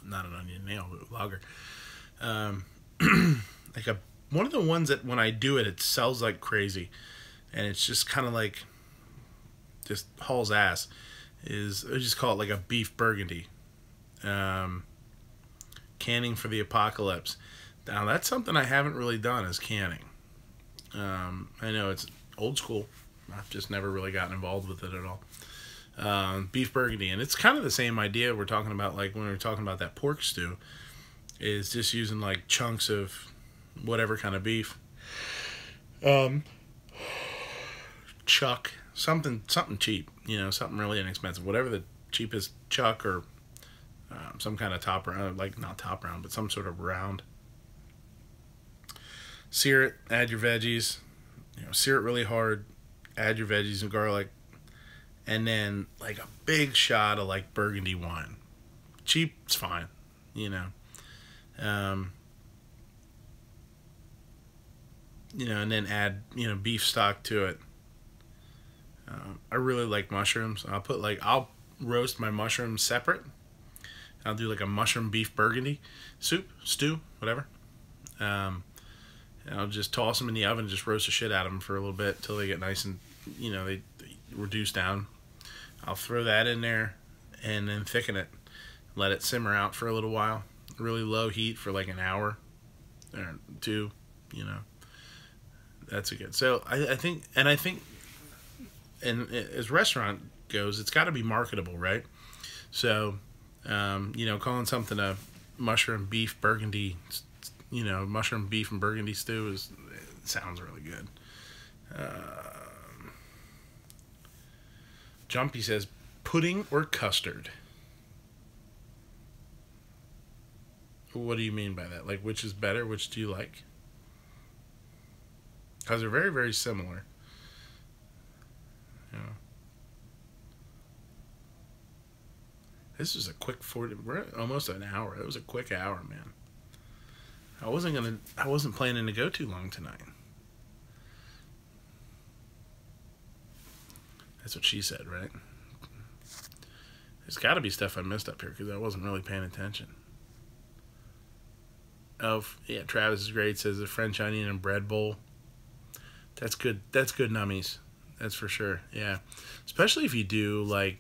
Not an onion and ale, but lager. Like one of the ones that when I do it, it sells like crazy, and it's just kind of like just hauls ass. I just call it like a beef burgundy. Canning for the apocalypse. Now that's something I haven't really done, is canning. I know it's old school. I've just never really gotten involved with it at all. Beef burgundy, and it's kind of the same idea we're talking about, like when we were talking about that pork stew, is just using like chunks of whatever kind of beef. Chuck, something cheap, something really inexpensive, whatever the cheapest chuck, or some kind of top round, like not top round, but some sort of round. Sear it, add your veggies, sear it really hard, add your veggies and garlic, and then like a big shot of like burgundy wine. Cheap, it's fine, and then add, beef stock to it. I really like mushrooms. I'll roast my mushrooms separate. I'll do like a mushroom beef burgundy soup, stew, whatever. And I'll just toss them in the oven and just roast the shit out of them for a little bit till they get nice and, they reduce down. I'll throw that in there and then thicken it. Let it simmer out for a little while. Really low heat for like an hour or two, That's a good. So I think, and as restaurant goes, it's got to be marketable, right? So, calling something a mushroom beef burgundy, mushroom beef and burgundy stew sounds really good. Jumpy says, pudding or custard? What do you mean by that? Like, which is better? Which do you like? Because they're very, very similar. This was a quick 40. We're at almost an hour. It was a quick hour, man. I wasn't planning to go too long tonight. That's what she said, right? There's got to be stuff I missed up here because I wasn't really paying attention. Oh, yeah, Travis is great. Says the French onion and bread bowl. That's good. That's good nummies. That's for sure. Yeah. Especially if you do, like,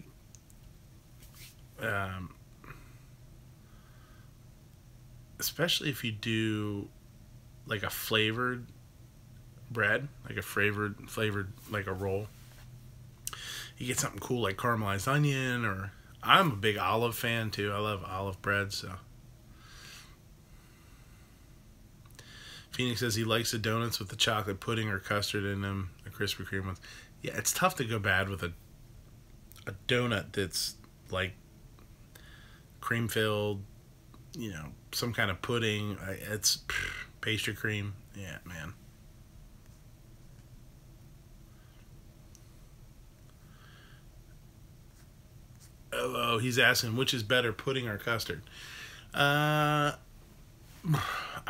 especially if you do, like, a flavored bread, like a flavored, like a roll. You get something cool like caramelized onion, or I'm a big olive fan, too. I love olive bread, so. Phoenix says he likes the donuts with the chocolate pudding or custard in them, the Krispy Kreme ones. Yeah, it's tough to go bad with a donut that's like cream filled, you know, some kind of pudding. It's pastry cream. Yeah, man. Oh, he's asking which is better, pudding or custard. I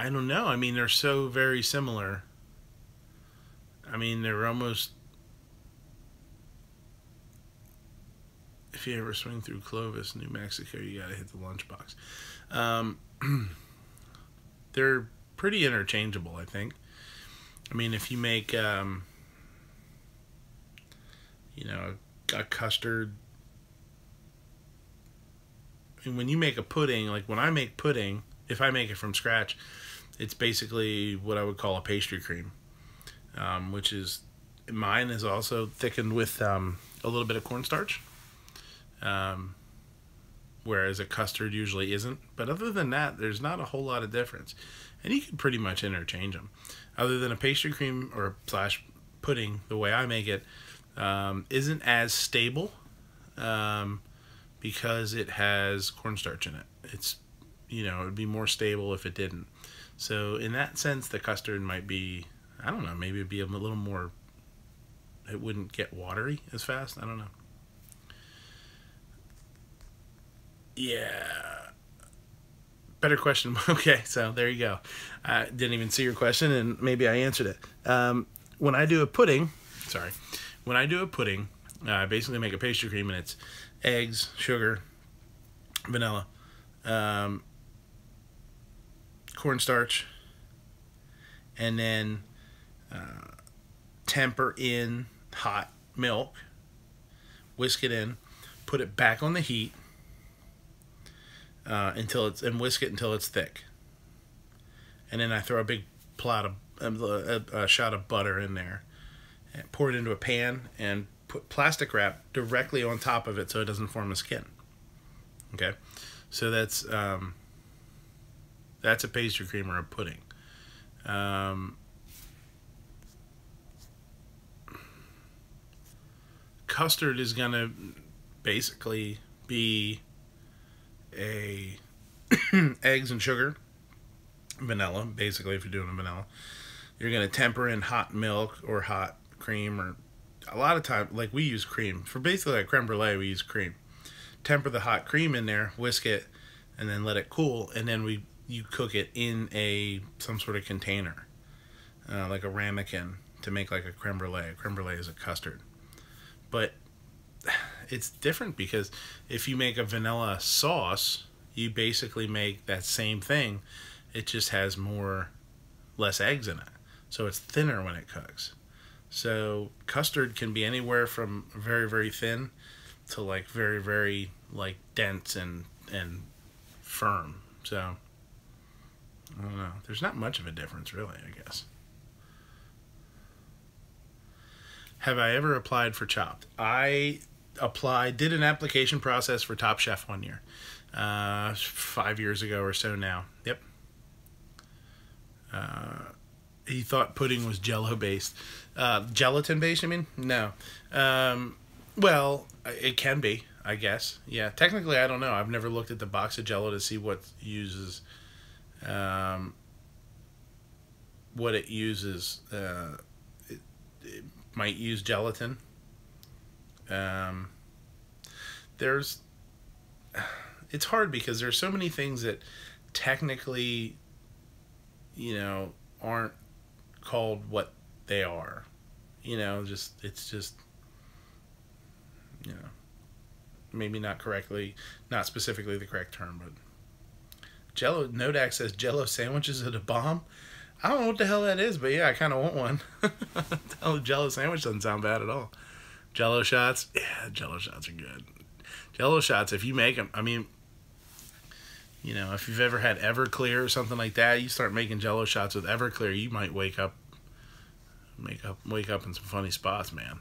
don't know. I mean, they're so very similar. I mean, they're almost... If you ever swing through Clovis, New Mexico, you gotta hit the lunchbox. They're pretty interchangeable, I think. I mean, if you make, you know, a custard... And when you make a pudding, like when I make pudding, if I make it from scratch, it's basically what I would call a pastry cream, which is, mine is also thickened with a little bit of cornstarch, whereas a custard usually isn't. But other than that, there's not a whole lot of difference, and you can pretty much interchange them. Other than a pastry cream or slash pudding, the way I make it isn't as stable because it has cornstarch in it. It's, you know, it would be more stable if it didn't. So in that sense, the custard might be, I don't know, maybe it'd be a little more, it wouldn't get watery as fast. I don't know. Yeah. Better question. Okay, so there you go. I didn't even see your question, and maybe I answered it. When I do a pudding, I basically make a pastry cream, and it's eggs, sugar, vanilla, cornstarch, and then temper in hot milk, whisk it in, put it back on the heat and whisk it until it's thick. And then I throw a big plot of a shot of butter in there, and pour it into a pan, and put plastic wrap directly on top of it so it doesn't form a skin. Okay, so that's a pastry cream or a pudding. Custard is gonna basically be a eggs and sugar, vanilla. Basically, if you're doing a vanilla, you're gonna temper in hot milk or hot cream, or a lot of time, like we use cream for basically like creme brulee. We use cream. Temper the hot cream in there, whisk it, and then let it cool, and then you cook it in some sort of container, like a ramekin, to make like a creme brulee. A creme brulee is a custard, but it's different because if you make a vanilla sauce, you basically make that same thing. It just has less eggs in it, so it's thinner when it cooks. So custard can be anywhere from very, very thin to like very, very like dense and firm. So I don't know. There's not much of a difference, really, I guess. Have I ever applied for Chopped? I did an application process for Top Chef one year. 5 years ago or so now. Yep. He thought pudding was Jello based. Gelatin based, I mean? No. Well, it can be, I guess. Yeah, technically, I don't know. I've never looked at the box of Jello to see what uses, what it uses. It might use gelatin. There's, it's hard because there's so many things that technically, aren't called what they are. It's just, maybe not specifically the correct term, but Jello, Nodak says Jello sandwiches are the bomb. I don't know what the hell that is, but yeah, I kind of want one. Jello sandwich doesn't sound bad at all. Jello shots, yeah, Jello shots are good. Jello shots, if you make them, I mean, if you've ever had Everclear or something like that, you start making Jello shots with Everclear, you might wake up in some funny spots, man.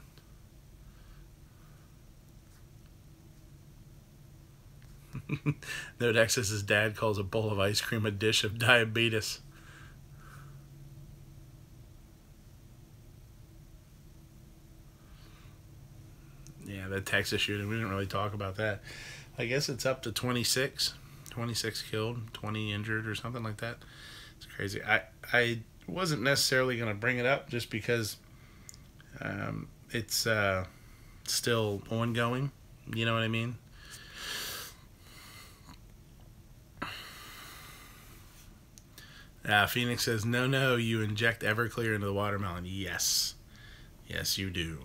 Nodak says his dad calls a bowl of ice cream a dish of diabetes. Yeah, the Texas shooting, we didn't really talk about that. I guess it's up to 26 killed, 20 injured or something like that. It's crazy. I wasn't necessarily going to bring it up just because it's still ongoing. You know what I mean? Phoenix says, no, you inject Everclear into the watermelon. Yes, you do.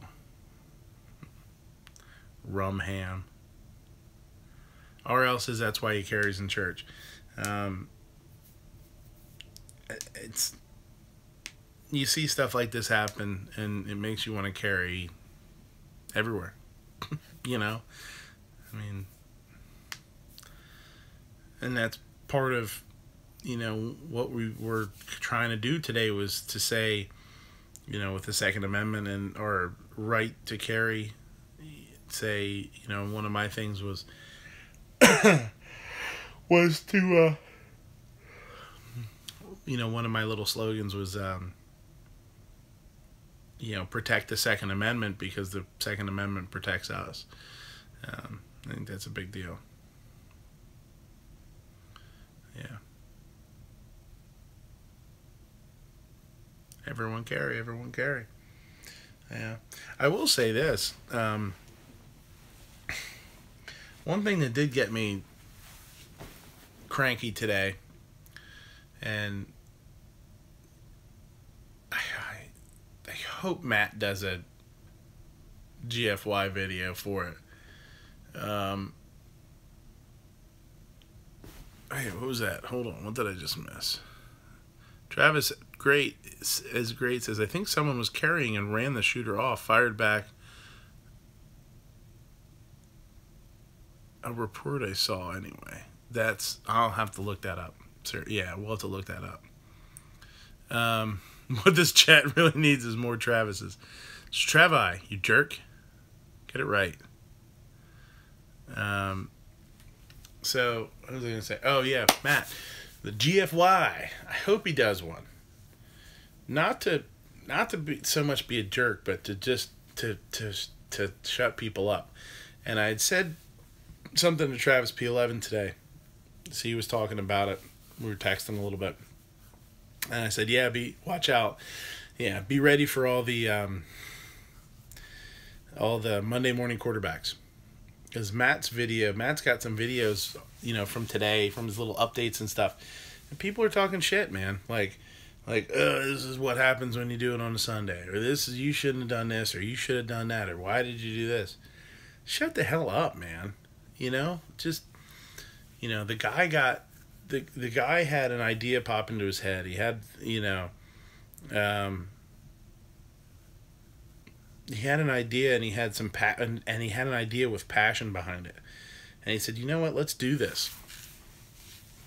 Rum ham. RL says that's why he carries in church. You see stuff like this happen, and it makes you want to carry everywhere. I mean, and that's part of what we were trying to do today was to say, with the Second Amendment and our right to carry, say, one of my things was to one of my little slogans was protect the Second Amendment, because the Second Amendment protects us. I think that's a big deal. Yeah. Everyone carry. Yeah. I will say this. One thing that did get me cranky today, and I hope Matt does a GFY video for it. Hey, what was that? Hold on. What did I just miss? Travis says, I think someone was carrying and ran the shooter off, fired back. A report I saw anyway. I'll have to look that up. Sir, yeah, we'll have to look that up. What this chat really needs is more Travises. It's Travi, you jerk. Get it right. So, what was I going to say? Oh, yeah, Matt. The GFY. I hope he does one. Not to be so much be a jerk, but to just to shut people up. And I had said something to Travis P11 today. So he was talking about it. We were texting a little bit. And I said, yeah, watch out. Yeah, be ready for all the Monday morning quarterbacks. Because Matt's got some videos, from today, from his little updates and stuff. And people are talking shit, man. Like, this is what happens when you do it on a Sunday. Or you shouldn't have done this, or you should have done that, or why did you do this? Shut the hell up, man. Just, the guy got, the guy had an idea pop into his head. He had, he had an idea, and he had and he had an idea with passion behind it. And he said, you know what, let's do this.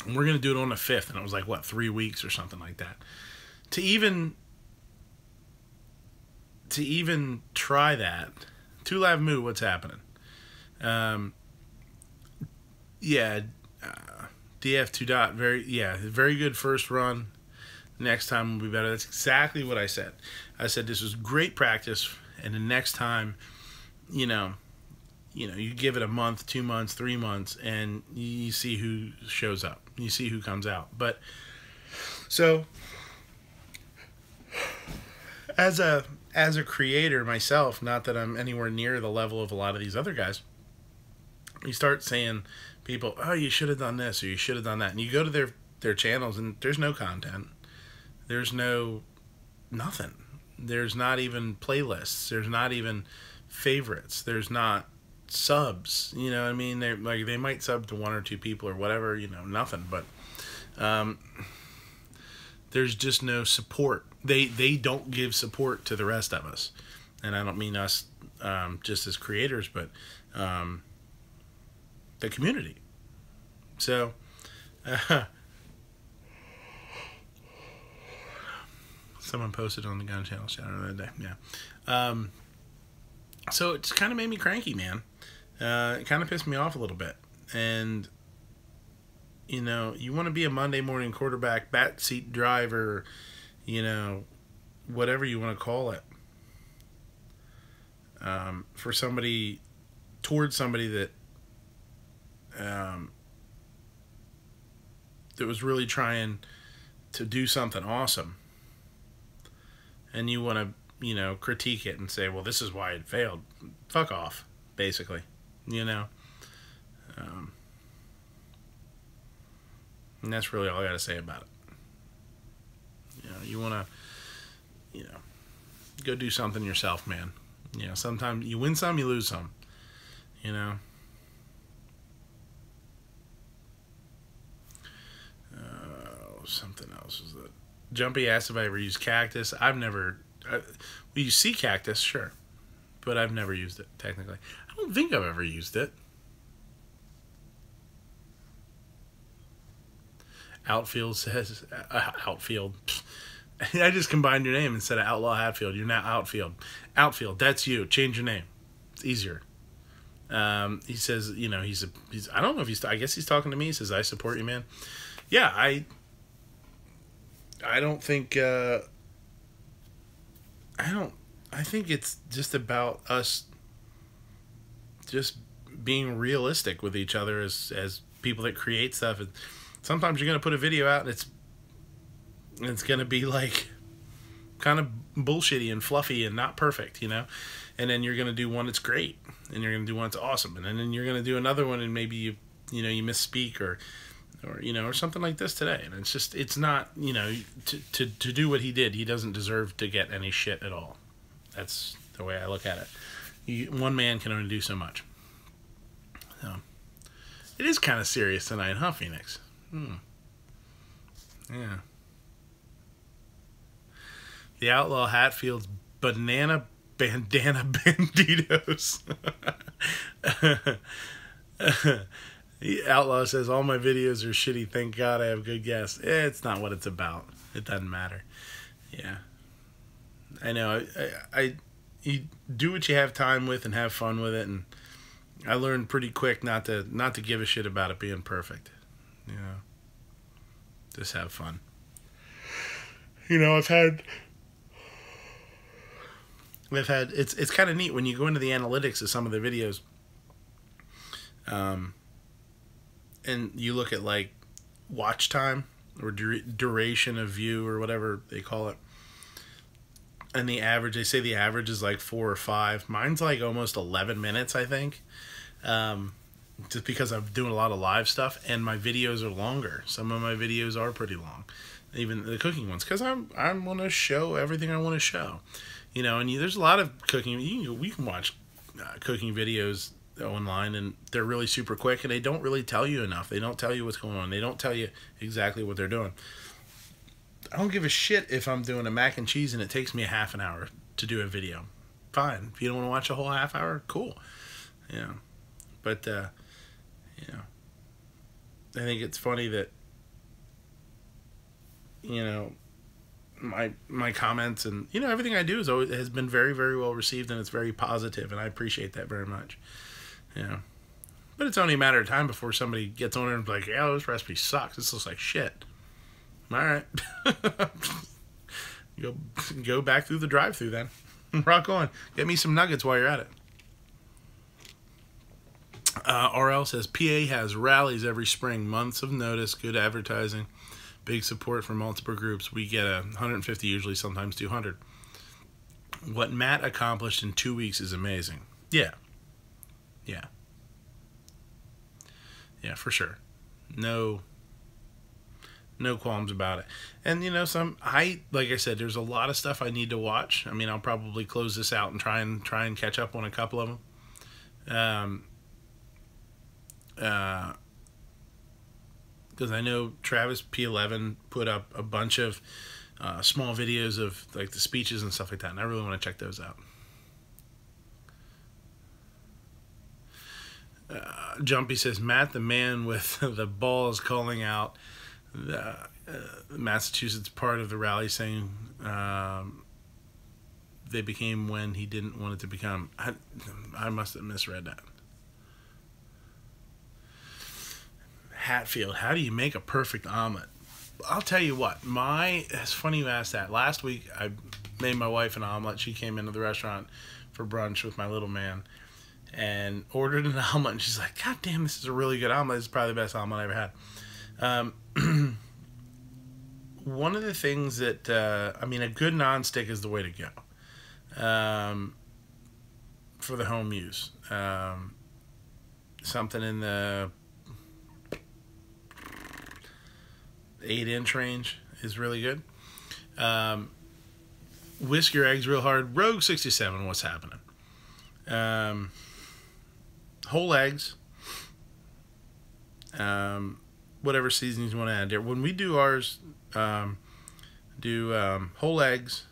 And we're going to do it on the 5th. And it was like, 3 weeks or something like that. To even try that, 2 Live Moo, what's happening? DF2 dot, very good first run. Next time will be better. That's exactly what I said. I said this was great practice, and the next time, you give it a month, 2 months, 3 months, and you see who shows up. You see who comes out. But so as a creator myself, not that I'm anywhere near the level of a lot of these other guys, you start saying people, oh, you should have done this or you should have done that, and you go to their channels and there's no content, there's no nothing, there's not even playlists, there's not even favorites, there's not subs, you know what I mean? They're like, they might sub to 1 or 2 people or whatever, you know, nothing, but there's just no support. They don't give support to the rest of us, and I don't mean us just as creators, but the community. So someone posted on the gun channel shout out the other day. Yeah. So it just kind of made me cranky, man. It kind of pissed me off a little bit. And, you know, you want to be a Monday morning quarterback, backseat driver, you know, whatever you want to call it, for somebody, towards somebody that that was really trying to do something awesome, and you want to, you know, critique it and say, well, this is why it failed. Fuck off, basically, you know. And that's really all I got to say about it. You know, you want to, you know, go do something yourself, man. You know, sometimes you win some, you lose some, you know. Something else was that Jumpy asked if I ever used Cactus. I've never. Well, you see Cactus, sure, but I've never used it technically. I don't think I've ever used it. Outfield says Outfield. I just combined your name instead of Outlaw Hatfield. You're now Outfield. Outfield. That's you. Change your name. It's easier. He says, you know, he's I don't know if he's. I guess he's talking to me. He says, I support you, man. Yeah, I don't think, I think it's just about us just being realistic with each other as people that create stuff. And sometimes you're going to put a video out and it's going to be like kind of bullshitty and fluffy and not perfect, you know? And then you're going to do one that's great, and you're going to do one that's awesome. And then you're going to do another one and maybe you misspeak or you know, or something like this today. And it's just, it's not, you know, to do what he did, he doesn't deserve to get any shit at all. That's the way I look at it. One man can only do so much. So, it is kind of serious tonight, huh, Phoenix? Yeah. The Outlaw Hatfield's banana bandana banditos. Outlaw says, all my videos are shitty, thank God I have good guests. It's not what it's about. It doesn't matter. Yeah. I know. You do what you have time with and have fun with it, and I learned pretty quick not to give a shit about it being perfect. You know. Just have fun. You know, I've had it's kind of neat when you go into the analytics of some of the videos. And you look at like watch time or duration of view or whatever they call it, and the average, they say the average is like 4 or 5. Mine's like almost 11 minutes, I think, just because I'm doing a lot of live stuff and my videos are longer. Some of my videos are pretty long, even the cooking ones, because I'm going to show everything I want to show, you know. And there's a lot of cooking. We can watch cooking videos online, and they're really super quick, and they don't really tell you enough. They don't tell you what's going on. They don't tell you exactly what they're doing. I don't give a shit if I'm doing a mac and cheese and it takes me a half an hour to do a video. Fine. If you don't want to watch a whole half hour, cool. Yeah. But, you know, I think it's funny that, you know, my comments and, you know, everything I do has been very, very well received, and it's very positive, and I appreciate that very much. Yeah, but it's only a matter of time before somebody gets on there and be like, yeah, this recipe sucks. This looks like shit. All right. Go back through the drive-thru then. Rock on. Get me some nuggets while you're at it. RL says, PA has rallies every spring. Months of notice, good advertising, big support from multiple groups. We get 150, usually sometimes 200. What Matt accomplished in 2 weeks is amazing. Yeah. Yeah. Yeah, for sure. No, no qualms about it. And you know, like I said, there's a lot of stuff I need to watch. I mean, I'll probably close this out and try and catch up on a couple of them. Because I know Travis P11 put up a bunch of small videos of like the speeches and stuff like that, and I really want to check those out. Jumpy says, Matt, the man with the balls calling out the Massachusetts part of the rally, saying they became when he didn't want it to become. I must have misread that. Hatfield, how do you make a perfect omelet? I'll tell you what, it's funny you asked that. Last week, I made my wife an omelet. She came into the restaurant for brunch with my little man and ordered an omelet, and she's like, God damn, this is a really good omelet. This is probably the best omelet I ever had. One of the things that, I mean, a good nonstick is the way to go for the home use. Something in the 8-inch range is really good. Whisk your eggs real hard. Rogue 67, what's happening? Whole eggs. Whatever seasonings you want to add there. When we do ours, whole eggs,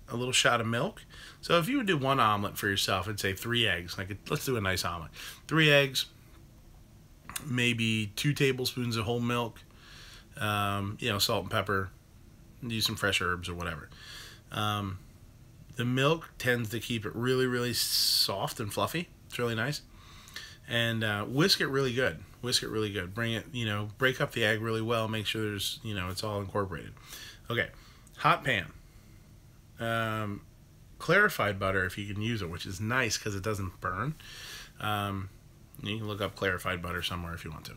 a little shot of milk. So if you would do one omelet for yourself, I'd say 3 eggs. Let's do a nice omelet. 3 eggs, maybe 2 tablespoons of whole milk. You know, salt and pepper, use some fresh herbs or whatever. The milk tends to keep it really, really soft and fluffy. It's really nice. And whisk it really good. Whisk it really good. Bring it, you know, break up the egg really well. Make sure there's, you know, it's all incorporated. Okay, hot pan. Clarified butter if you can use it, which is nice because it doesn't burn. You can look up clarified butter somewhere if you want to.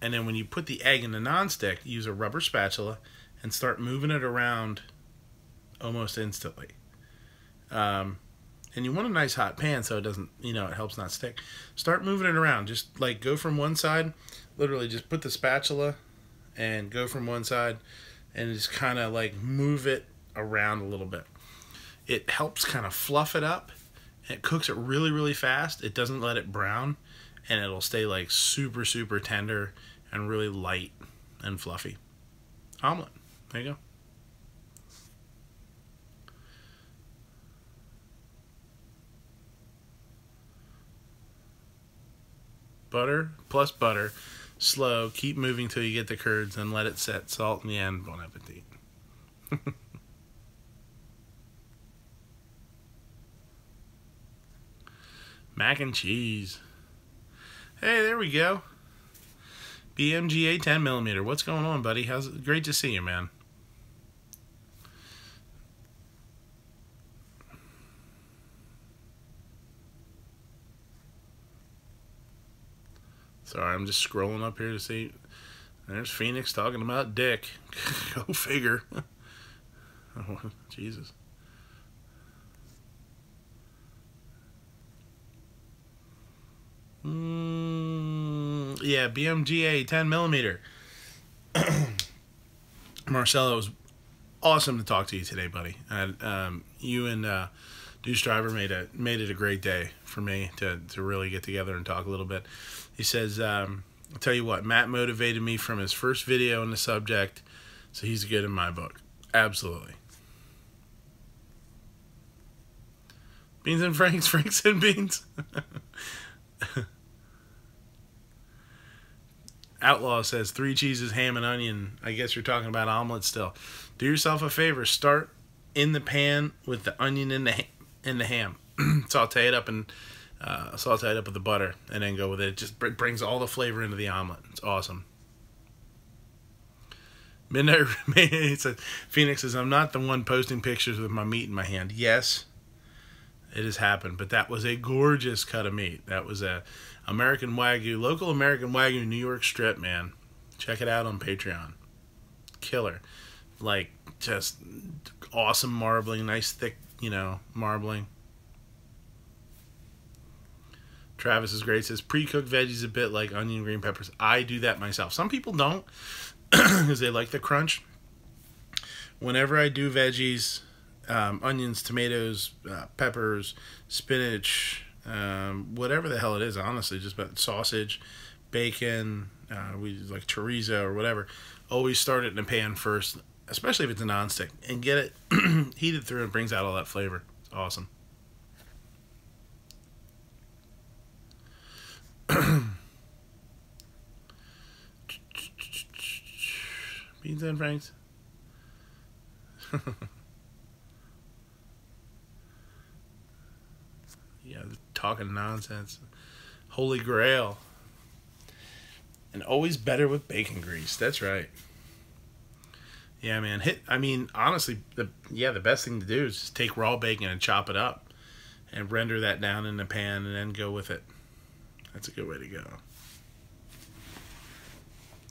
And then when you put the egg in the nonstick, use a rubber spatula and start moving it around almost instantly. And you want a nice hot pan so it doesn't, you know, it helps not stick. Start moving it around. Just like go from one side, literally just put the spatula and go from one side and just kind of like move it around a little bit. It helps kind of fluff it up. It cooks it really, really fast. It doesn't let it brown, and it'll stay like super, super tender and really light and fluffy. Omelet. There you go. Butter plus butter. Slow. Keep moving till you get the curds and let it set. Salt in the end. Bon appetit. Mac and cheese. Hey, there we go. BMGA 10mm. What's going on, buddy? How's it? Great to see you, man. Sorry, I'm just scrolling up here to see. There's Phoenix talking about dick. Go figure. Oh, Jesus. Yeah, BMGA 10mm. Marcelo, it was awesome to talk to you today, buddy. You and Deuce Driver made it a great day for me to really get together and talk a little bit. He says, I'll tell you what, Matt motivated me from his first video on the subject, so he's good in my book. Absolutely. Beans and Franks, Franks and Beans. Outlaw says 3 cheeses, ham, and onion. I guess you're talking about omelets still. Do yourself a favor. Start in the pan with the onion and the ham. Saute it up with the butter, and then go with it. It just brings all the flavor into the omelet. It's awesome. Midnight says, Phoenix says, I'm not the one posting pictures with my meat in my hand. Yes, it has happened, but that was a gorgeous cut of meat. That was a American Wagyu, local American Wagyu New York strip, man. Check it out on Patreon. Killer. Like, just awesome marbling, nice thick, you know, marbling. Travis is great. Says pre-cooked veggies a bit like onion, green peppers. I do that myself. Some people don't because they like the crunch. Whenever I do veggies, onions, tomatoes, peppers, spinach, whatever the hell it is, honestly, just about sausage, bacon, we like chorizo or whatever, always start it in a pan first, especially if it's a nonstick, and get it heated through. And brings out all that flavor. It's awesome. Beans and Franks. Yeah, talking nonsense. Holy Grail. And always better with bacon grease. That's right. Yeah, man. I mean, honestly, the best thing to do is just take raw bacon and chop it up and render that down in the pan and then go with it. That's a good way to go.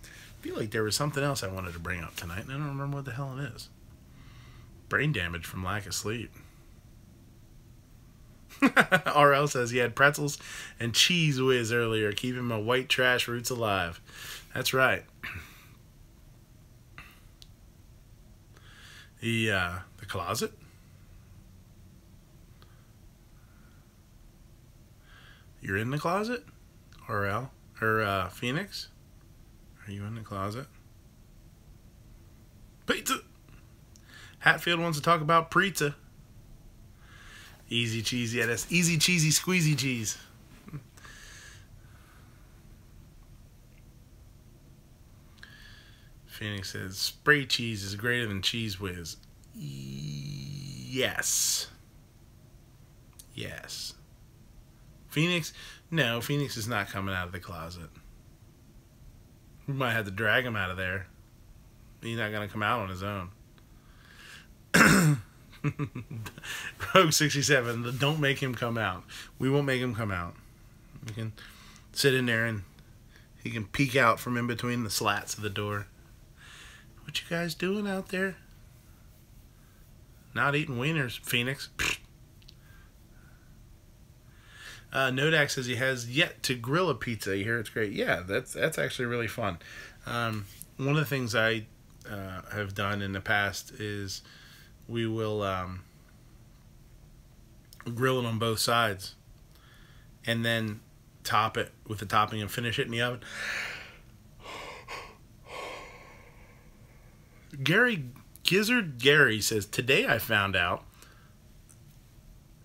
I feel like there was something else I wanted to bring up tonight, and I don't remember what the hell it is. Brain damage from lack of sleep. RL says he had pretzels and cheese whiz earlier, keeping my white trash roots alive. That's right. The closet? You're in the closet? RL? Or Phoenix? Are you in the closet? Pizza! Hatfield wants to talk about pizza. Easy cheese, yeah, that's easy cheesy squeezy cheese. Phoenix says spray cheese is greater than cheese whiz. Yes. Yes. Phoenix? No, Phoenix is not coming out of the closet. We might have to drag him out of there. He's not going to come out on his own. Rogue 67, don't make him come out. We won't make him come out. We can sit in there and he can peek out from in between the slats of the door. What you guys doing out there? Not eating wieners, Phoenix. Nodak says he has yet to grill a pizza. You hear it's great. Yeah, that's actually really fun. One of the things I have done in the past is we will grill it on both sides and then top it with the topping and finish it in the oven. Gizzard Gary says, today I found out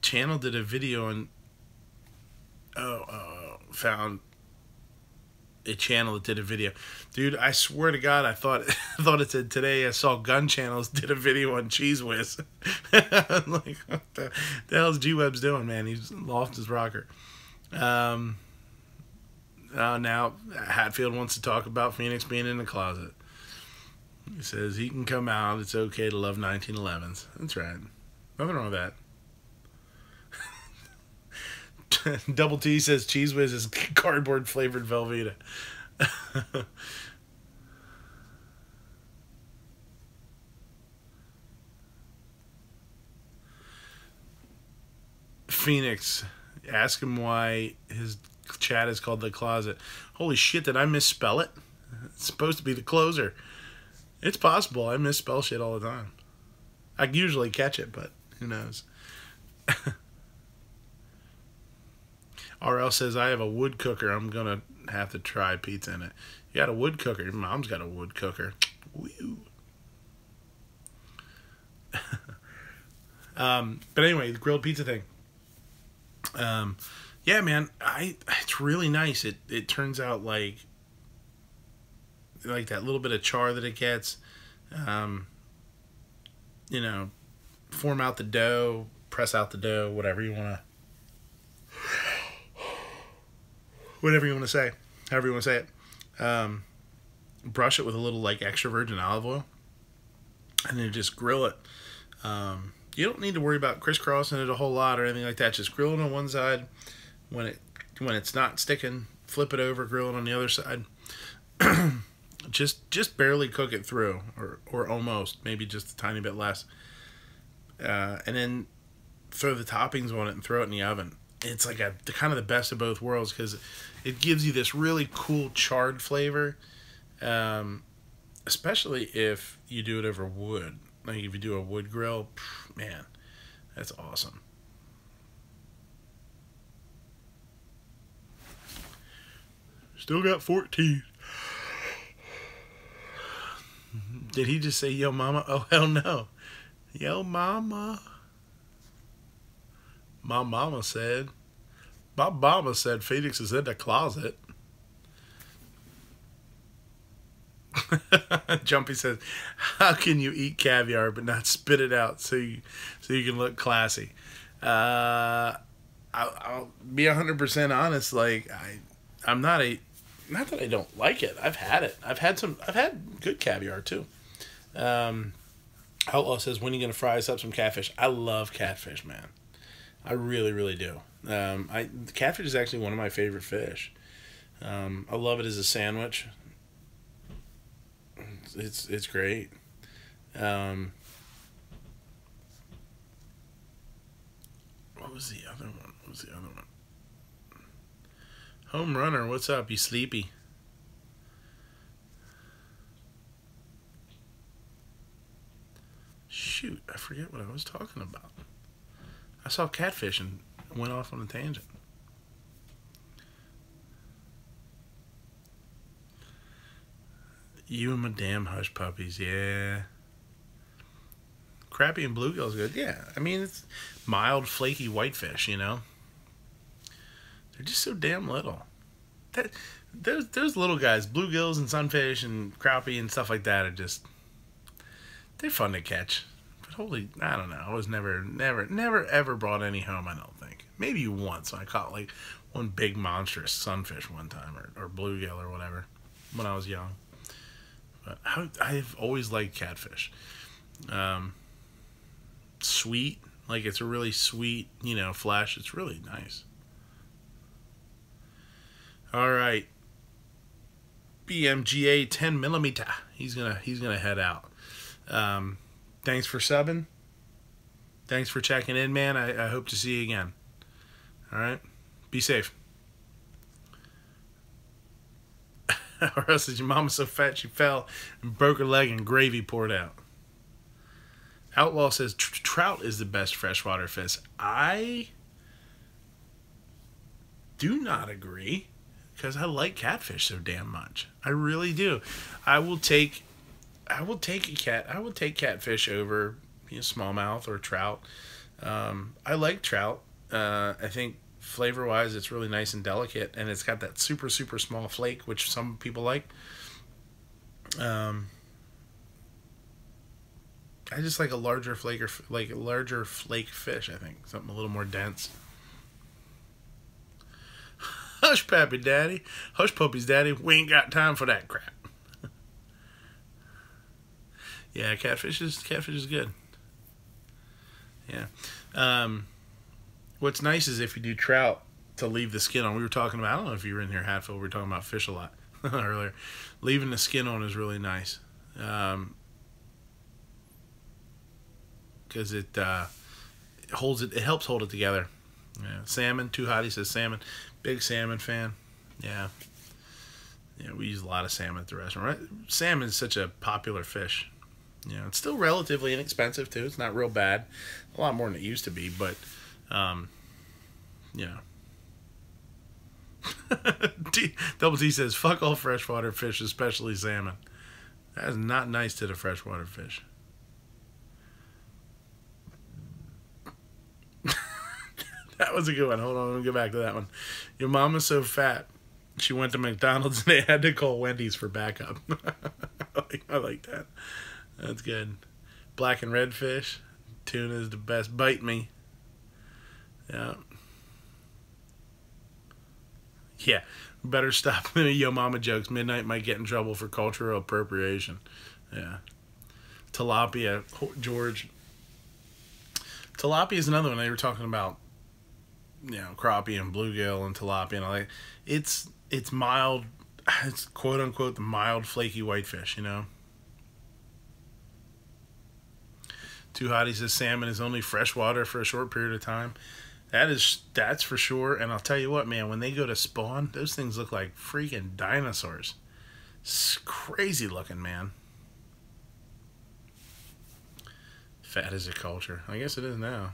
Channel did a video on found a channel that did a video. Dude, I swear to God, I thought it said today I saw Gun Channels did a video on Cheese Whiz. I'm like, what the hell's G-Web's doing, man? He's lost his rocker. Now Hatfield wants to talk about Phoenix being in the closet. He says he can come out. It's okay to love 1911s. That's right. Nothing wrong with that. Double T says Cheese Whiz is cardboard flavored Velveeta. Phoenix, ask him why his chat is called The Closet. Holy shit, did I misspell it? It's supposed to be The Closer. It's possible. I misspell shit all the time. I usually catch it, but who knows? RL says, I have a wood cooker. I'm going to have to try pizza in it. You got a wood cooker. Your mom's got a wood cooker. Woo. But anyway, the grilled pizza thing. Yeah, man, it's really nice. It turns out like that little bit of char that it gets. You know, form out the dough, press out the dough, whatever you want to say, however you want to say it. Brush it with a little like extra virgin olive oil, and then just grill it. You don't need to worry about crisscrossing it a whole lot or anything like that. Just grill it on one side. When it's not sticking, flip it over, grill it on the other side. just barely cook it through, or almost, maybe just a tiny bit less. And then throw the toppings on it and throw it in the oven. it's like a kind of the best of both worlds because it gives you this really cool charred flavor, especially if you do it over wood. Like if you do a wood grill, man, that's awesome. Still got 14. Did he just say yo mama? Oh hell no. Yo mama. My mama said. My mama said Phoenix is in the closet. Jumpy says, how can you eat caviar but not spit it out so you can look classy? I'll be 100% honest. Like I'm not that I don't like it. I've had it. I've had good caviar too. Outlaw says, when are you gonna fry us up some catfish? I love catfish, man. I really, really do. Catfish is actually one of my favorite fish. I love it as a sandwich. It's great. What was the other one? Home runner, what's up? You sleepy? Shoot, I forget what I was talking about. I saw catfish and went off on a tangent. You and my damn hush puppies, yeah. Crappie and bluegill's good, yeah. I mean, it's mild, flaky whitefish, you know. They're just so damn little. Those little guys, bluegills and sunfish and crappie and stuff like that, they're fun to catch. But holy, I don't know. I was never ever brought any home. I don't think. Maybe once I caught like one big monstrous sunfish one time or bluegill or whatever when I was young. But I've always liked catfish. Sweet, like it's a really sweet, flesh. It's really nice. All right, BMGA 10mm. He's gonna head out. Thanks for subbing. Thanks for checking in, man. I hope to see you again. All right, be safe. Or else is your mama so fat she fell and broke her leg and gravy poured out. Outlaw says trout is the best freshwater fish. I do not agree because I like catfish so damn much. I really do. I will take catfish over smallmouth or trout. I like trout. I think flavor wise it's really nice and delicate, and it's got that super small flake which some people like. I just like a larger flake fish. I think something a little more dense. Hush puppy daddy, hush puppies daddy, we ain't got time for that crap. Yeah, catfish is good. Yeah. What's nice is if you do trout to leave the skin on. We were talking about, I don't know if you were in here, Hatfield, we were talking about fish a lot earlier. Leaving the skin on is really nice. Because it holds it helps hold it together. Yeah. Salmon, Too Hottie says salmon. Big salmon fan. Yeah. Yeah, we use a lot of salmon at the restaurant. Right? Salmon is such a popular fish. It's still relatively inexpensive too. It's not real bad. A lot more than it used to be, but Double T says, fuck all freshwater fish, especially salmon. That is not nice to the freshwater fish. That was a good one. Hold on, let me get back to that one. Your mom is so fat, she went to McDonald's and they had to call Wendy's for backup. I like that. That's good. Black and red fish. Tuna is the best. Bite me. Yeah. Yeah. Better stop the yo mama jokes. Midnight might get in trouble for cultural appropriation. Yeah. Tilapia. George. Tilapia is another one they were talking about. Crappie and bluegill and tilapia and all that. It's mild. It's quote unquote the mild flaky whitefish, Too Hottie says salmon is only freshwater for a short period of time. That's for sure. And I'll tell you what, man, when they go to spawn, those things look like freaking dinosaurs. It's crazy looking, man. Fat is a culture. I guess it is now.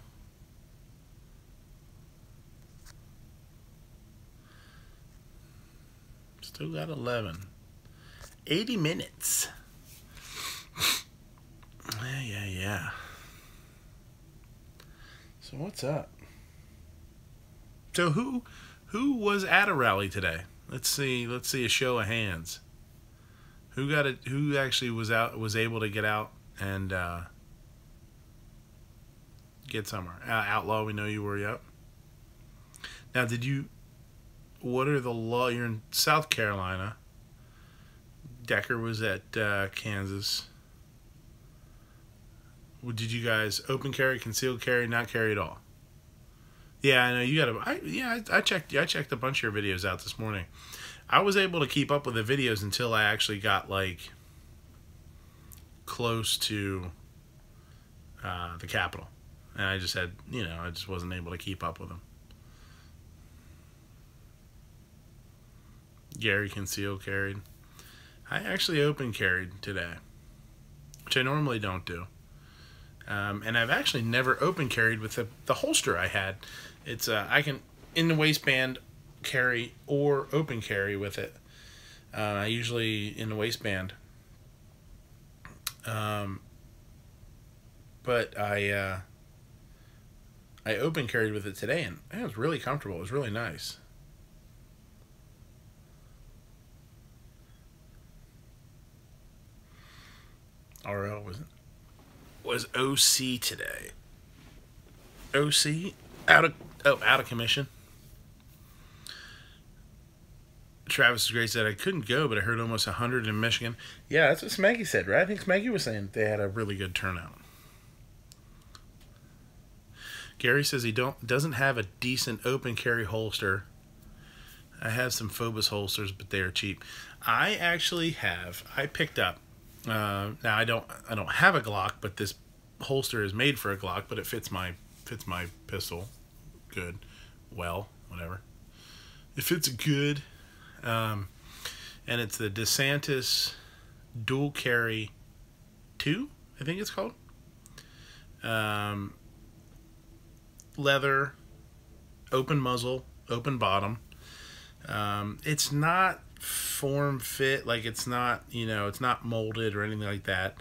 Still got 11. 80 minutes. Yeah. So what's up? So who was at a rally today? Let's see a show of hands. Who actually was able to get out and get somewhere? Outlaw, we know you were. Yep. Now, what are the law? You're in South Carolina. Decker was at Kansas. Did you guys open carry, concealed carry, not carry at all? Yeah, I know you got to. I checked a bunch of your videos out this morning. I was able to keep up with the videos until I actually got like close to the Capitol, and I just had, I just wasn't able to keep up with them. Gary concealed carried. I actually open carried today, which I normally don't do. And I've actually never open carried with the holster I had. It's I can in the waistband carry or open carry with it. I usually in the waistband. But I open carried with it today, and it was really comfortable. It was really nice. RL was OC today. OC out of commission. Travis Gray said, I couldn't go, but I heard almost 100 in Michigan. Yeah, that's what Smeggy said, right? I think Smeggy was saying they had a really good turnout. Gary says he doesn't have a decent open carry holster. I have some Phobos holsters, but they are cheap. I actually have. I picked up. Now I don't have a Glock, but this holster is made for a Glock, but it fits my pistol good. Well, whatever. It fits good. And it's the DeSantis Dual Carry 2, I think it's called. Leather, open muzzle, open bottom. It's not form fit, like it's not, it's not molded or anything like that.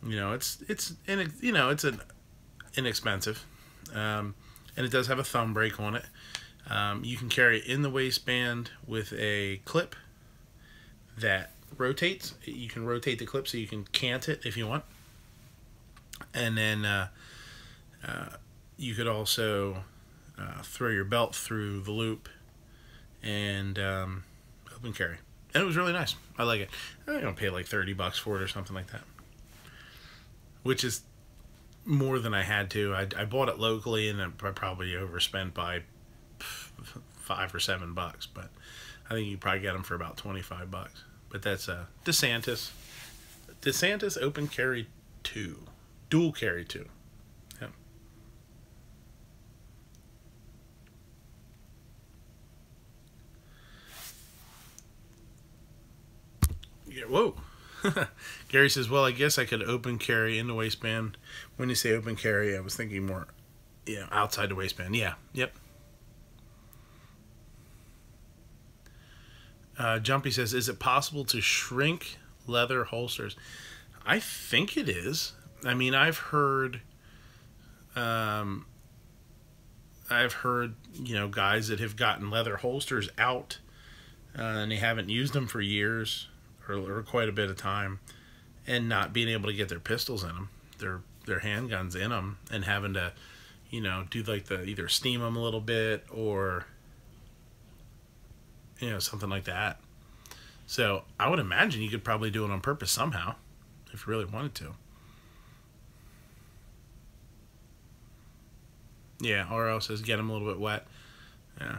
It's inexpensive. And it does have a thumb brake on it. You can carry it in the waistband with a clip that rotates. You can rotate the clip so you can cant it if you want. And then you could also throw your belt through the loop and open carry. And it was really nice. I like it. I don't pay like $30 for it or something like that, which is more than I had to. I bought it locally, and I probably overspent by $5 or $7, but I think you probably get them for about $25. But that's DeSantis Open Carry 2, Dual Carry 2. Yep. Yeah, whoa. Gary says, well, I guess I could open carry in the waistband. When you say open carry, I was thinking more, outside the waistband. Yeah, yep. Jumpy says, is it possible to shrink leather holsters? I think it is. I mean, I've heard, guys that have gotten leather holsters out and they haven't used them for years or quite a bit of time, and not being able to get their pistols in them, their handguns in them, and having to, do like either steam them a little bit or, something like that. So I would imagine you could probably do it on purpose somehow if you really wanted to. Yeah, RL says get them a little bit wet. Yeah.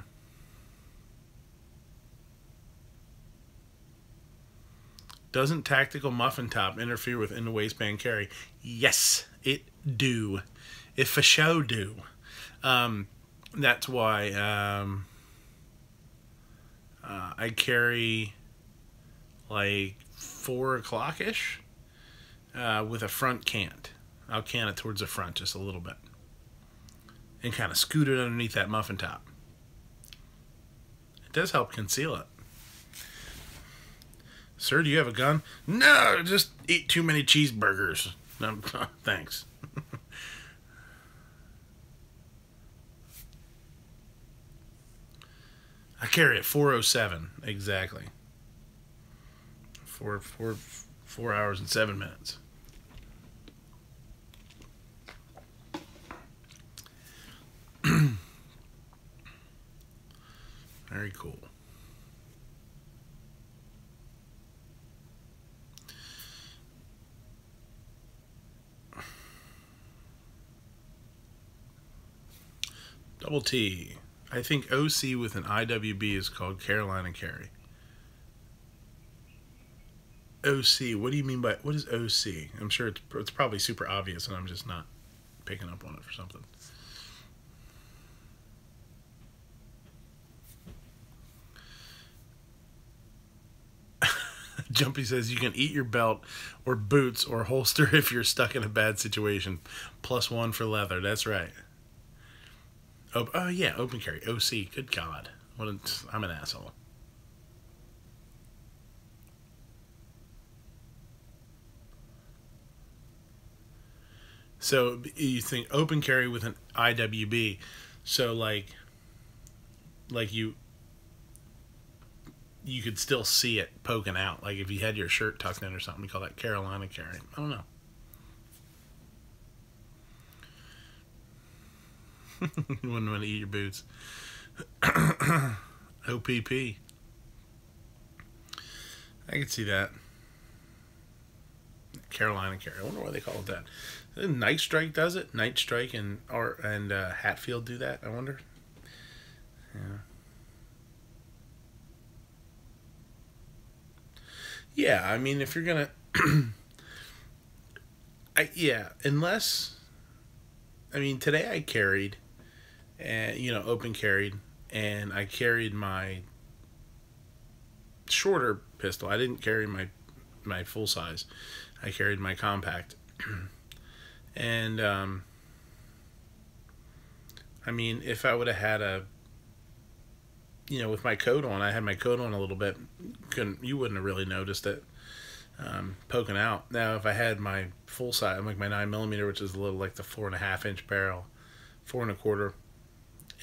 Doesn't tactical muffin top interfere with in the waistband carry? Yes, it do. It for sure do. That's why I carry like 4 o'clock ish with a front cant. I'll can it towards the front just a little bit and kind of scoot it underneath that muffin top. It does help conceal it. Sir, do you have a gun? No, just eat too many cheeseburgers. No, thanks. I carry it 4:07 exactly. 4 hours and 7 minutes. Very cool. Double T. I think OC with an IWB is called Carolina Carry. OC. What do you mean by, what is OC? I'm sure it's probably super obvious and I'm just not picking up on it for something. Jumpy says you can eat your belt or boots or holster if you're stuck in a bad situation. +1 for leather. That's right. Oh yeah, open carry. OC. Good God. I'm an asshole. So you think open carry with an IWB. So like you could still see it poking out. Like if you had your shirt tucked in or something, you call that Carolina Carry. I don't know. You wouldn't want to eat your boots. OPP. I could see that. Carolina Carry. I wonder why they call it that. Night Strike does it. Night Strike and Hatfield do that. I wonder. Yeah. Yeah, I mean, if you're gonna, unless, I mean, today I carried, and open carried, and I carried my shorter pistol. I didn't carry my full size. I carried my compact, and I mean, if I would have had with my coat on, I had my coat on a little bit. You wouldn't have really noticed it poking out. Now, if I had my full size, like my 9mm, which is a little like the 4.5-inch barrel, 4 1/4,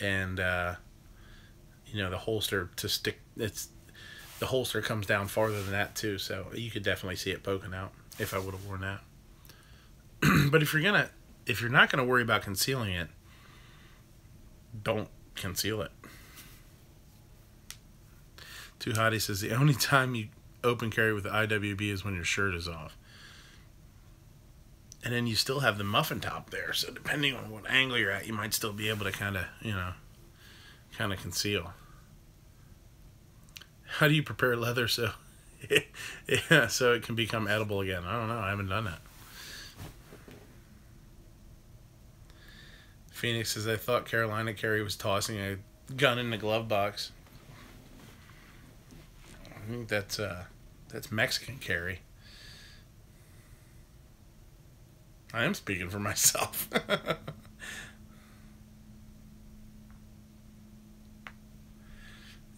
and the holster to stick. The holster comes down farther than that too, so you could definitely see it poking out if I would have worn that. But if you're not gonna worry about concealing it, don't conceal it. Too Hottie says the only time you open carry with the IWB is when your shirt is off. And then you still have the muffin top there, so depending on what angle you're at, you might still be able to kind of conceal. How do you prepare leather so so it can become edible again? I don't know. I haven't done that. Phoenix says, I thought Carolina Carry was tossing a gun in the glove box. I think that's Mexican Carry. I am speaking for myself.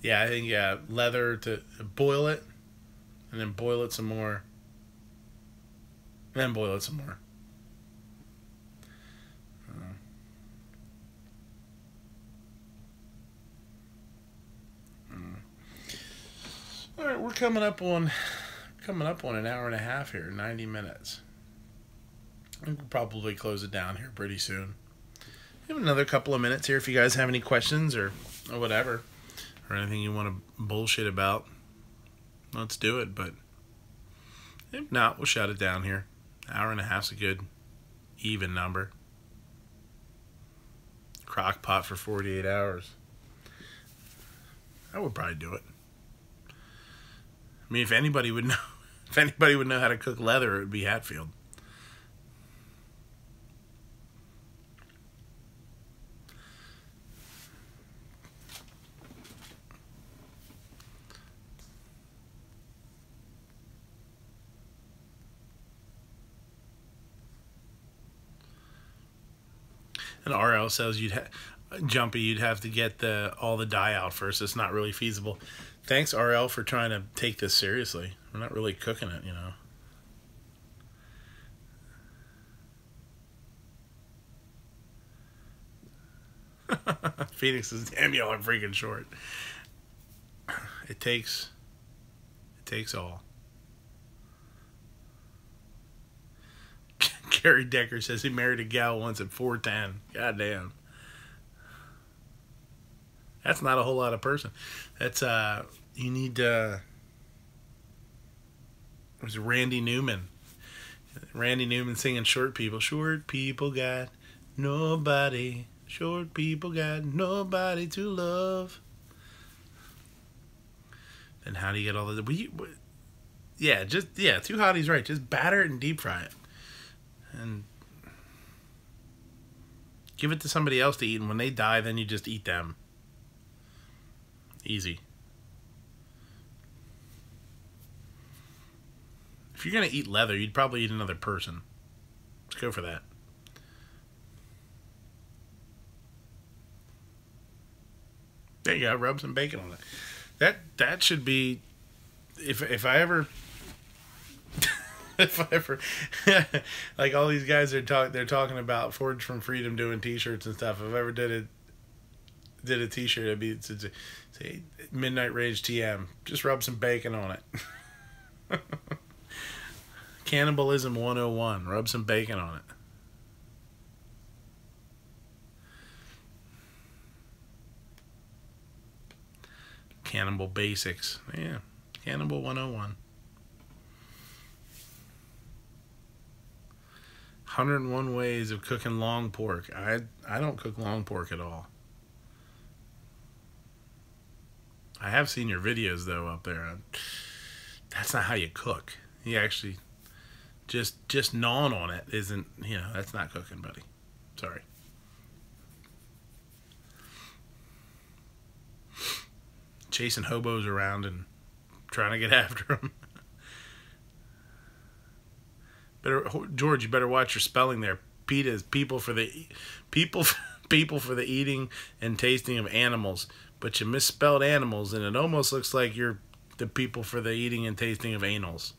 Yeah, I think leather to boil it, and then boil it some more, and then boil it some more. All right, we're coming up on an hour and a half here, 90 minutes. We'll probably close it down here pretty soon. We have another couple of minutes here if you guys have any questions or whatever, or anything you want to bullshit about. Let's do it, but if not, we'll shut it down here. Hour and a half's a good even number. Crock pot for 48 hours. I would probably do it. I mean, if anybody would know how to cook leather, it would be Hatfield. And RL says Jumpy, you'd have to get all the dye out first. It's not really feasible. Thanks, RL, for trying to take this seriously. We're not really cooking it, you know. Phoenix is damn y'all are freaking short. It takes all. Gary Decker says he married a gal once at 4'10". God damn. That's not a whole lot of person. That's you need it was Randy Newman. Randy Newman singing Short People. Short people got nobody. Short people got nobody to love. Then how do you get all the... Yeah, Too Hotty's right. Just batter it and deep fry it. And give it to somebody else to eat. And when they die, then you just eat them. Easy. If you're going to eat leather, you'd probably eat another person. Let's go for that. There you go. Rub some bacon on it. That should be, if I ever like all these guys they're talking about Forge from Freedom doing T-shirts and stuff. If I ever did a T-shirt, it'd be to say Midnight Range TM. Just rub some bacon on it. Cannibalism 101. Rub some bacon on it. Cannibal Basics. Yeah. Cannibal 101. 101 ways of cooking long pork. I don't cook long pork at all. I have seen your videos though up there. That's not how you cook. You actually just gnawing on it isn't, that's not cooking, buddy. Sorry. Chasing hobos around and trying to get after them. George, you better watch your spelling there. PETA is people for the eating and tasting of animals, but you misspelled animals, and it almost looks like you're the people for the eating and tasting of anals.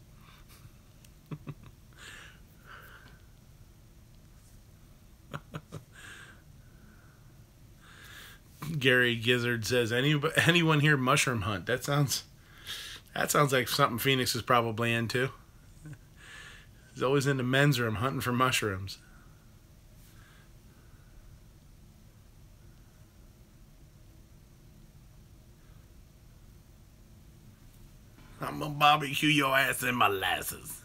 Gary Gizzard says, anyone here mushroom hunt? That sounds like something Phoenix is probably into. He's always in the men's room hunting for mushrooms. I'm gonna barbecue your ass in molasses.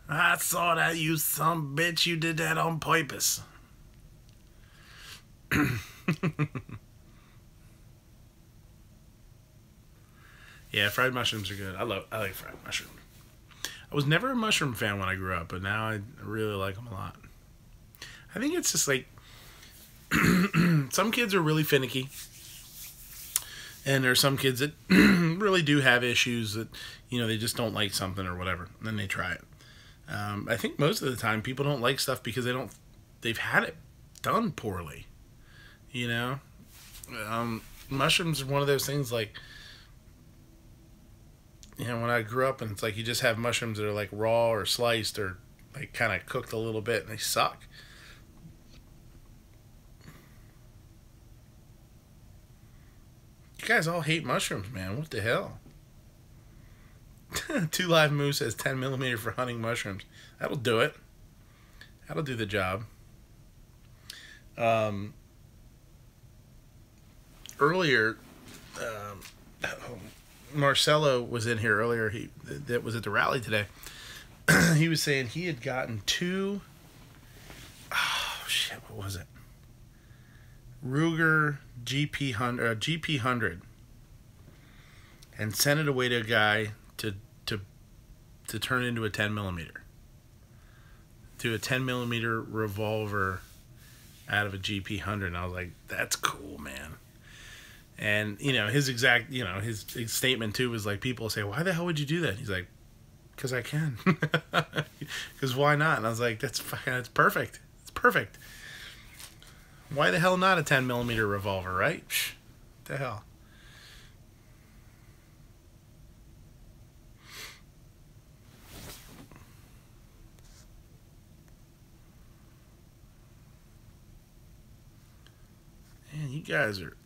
I saw that, you some bitch. You did that on purpose. Yeah, fried mushrooms are good. I like fried mushrooms. I was never a mushroom fan when I grew up, but now I really like them a lot. I think it's just like some kids are really finicky, and there are some kids that really do have issues that they just don't like something or whatever, and then they try it. I think most of the time people don't like stuff because they've had it done poorly. Mushrooms are one of those things like, when I grew up and it's like you just have mushrooms that are like raw or sliced or like kind of cooked a little bit and they suck. You guys all hate mushrooms, man. What the hell? 2 Live Moose says 10mm for hunting mushrooms. That'll do it. That'll do the job. Earlier, Marcelo was in here earlier. That was at the rally today. He was saying he had gotten 2. Oh shit! What was it? Ruger GP 100, and sent it away to a guy to turn into a 10mm. To a 10mm revolver out of a GP 100, and I was like, "That's cool, man." And his exact, his statement too was like, people say, "Why the hell would you do that?" He's like, "Because I can." Because why not? And I was like, "That's perfect. It's perfect." Why the hell not a 10mm revolver, right? Psh, what the hell? Man, you guys are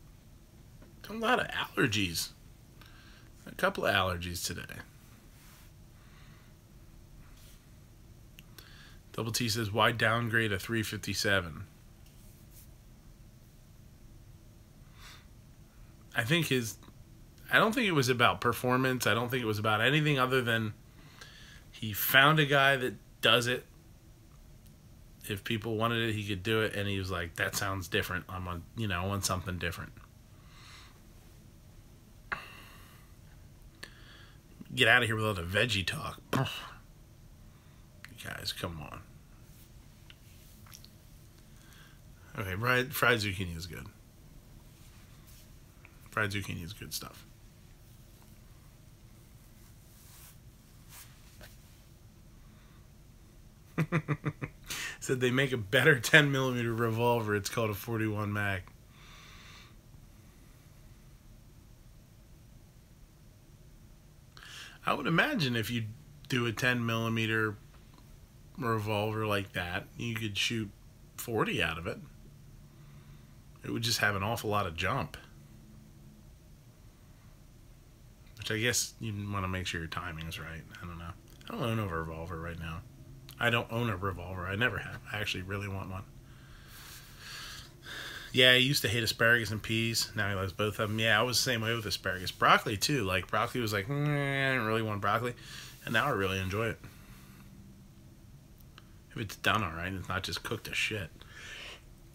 a lot of allergies. A couple of allergies today. Double T says, why downgrade a 357? I don't think it was about performance. I don't think it was about anything other than he found a guy that does it. If people wanted it, he could do it, and he was like, that sounds different. I want something different. Get out of here with all the veggie talk. You guys, come on. Okay, fried zucchini is good. Fried zucchini is good stuff. Said they make a better 10mm revolver. It's called a 41 mag. I would imagine if you do a 10mm revolver like that, you could shoot 40 out of it. It would just have an awful lot of jump. Which I guess you want to make sure your timing is right. I don't know. I don't own a revolver right now. I don't own a revolver. I never have. I actually really want one. Yeah, he used to hate asparagus and peas. Now he loves both of them. Yeah, I was the same way with asparagus. Broccoli, too. Like, broccoli was like, I don't really want broccoli. And now I really enjoy it. If it's done all right, it's not just cooked to shit.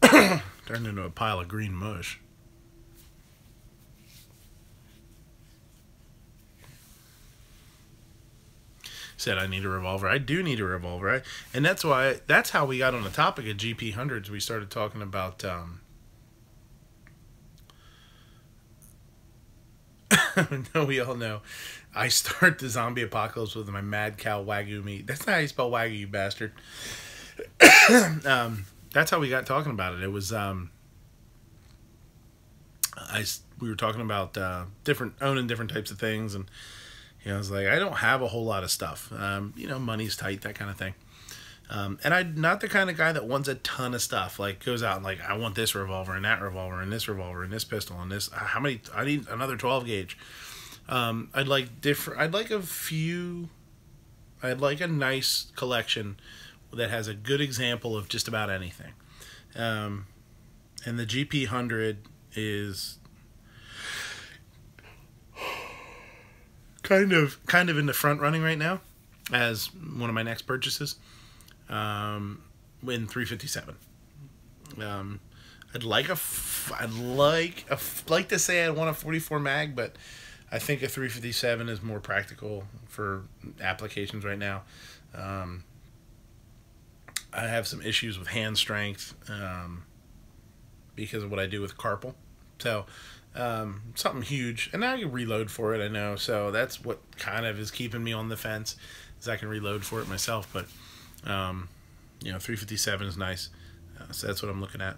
Turned into a pile of green mush. Said I need a revolver. I do need a revolver. And that's how we got on the topic of GP100s. We started talking about no, we all know I start the zombie apocalypse with my mad cow Wagyu meat. That's not how you spell Wagyu, you bastard. That's how we got talking about it. It was we were talking about owning different types of things, and I was like, I don't have a whole lot of stuff. Money's tight, that kind of thing. And I'm not the kind of guy that wants a ton of stuff. Like, goes out and like, I want this revolver and that revolver and this revolver and this pistol and this. How many? I need another 12 gauge. I'd like a nice collection that has a good example of just about anything. And the GP100 is kind of in the front running right now as one of my next purchases. In 357. I'd like to say I want a 44 mag, but I think a 357 is more practical for applications right now. I have some issues with hand strength because of what I do with carpal. So something huge, and I can reload for it, I know. So that's what kind of is keeping me on the fence, is I can reload for it myself. But 357 is nice. So that's what I'm looking at.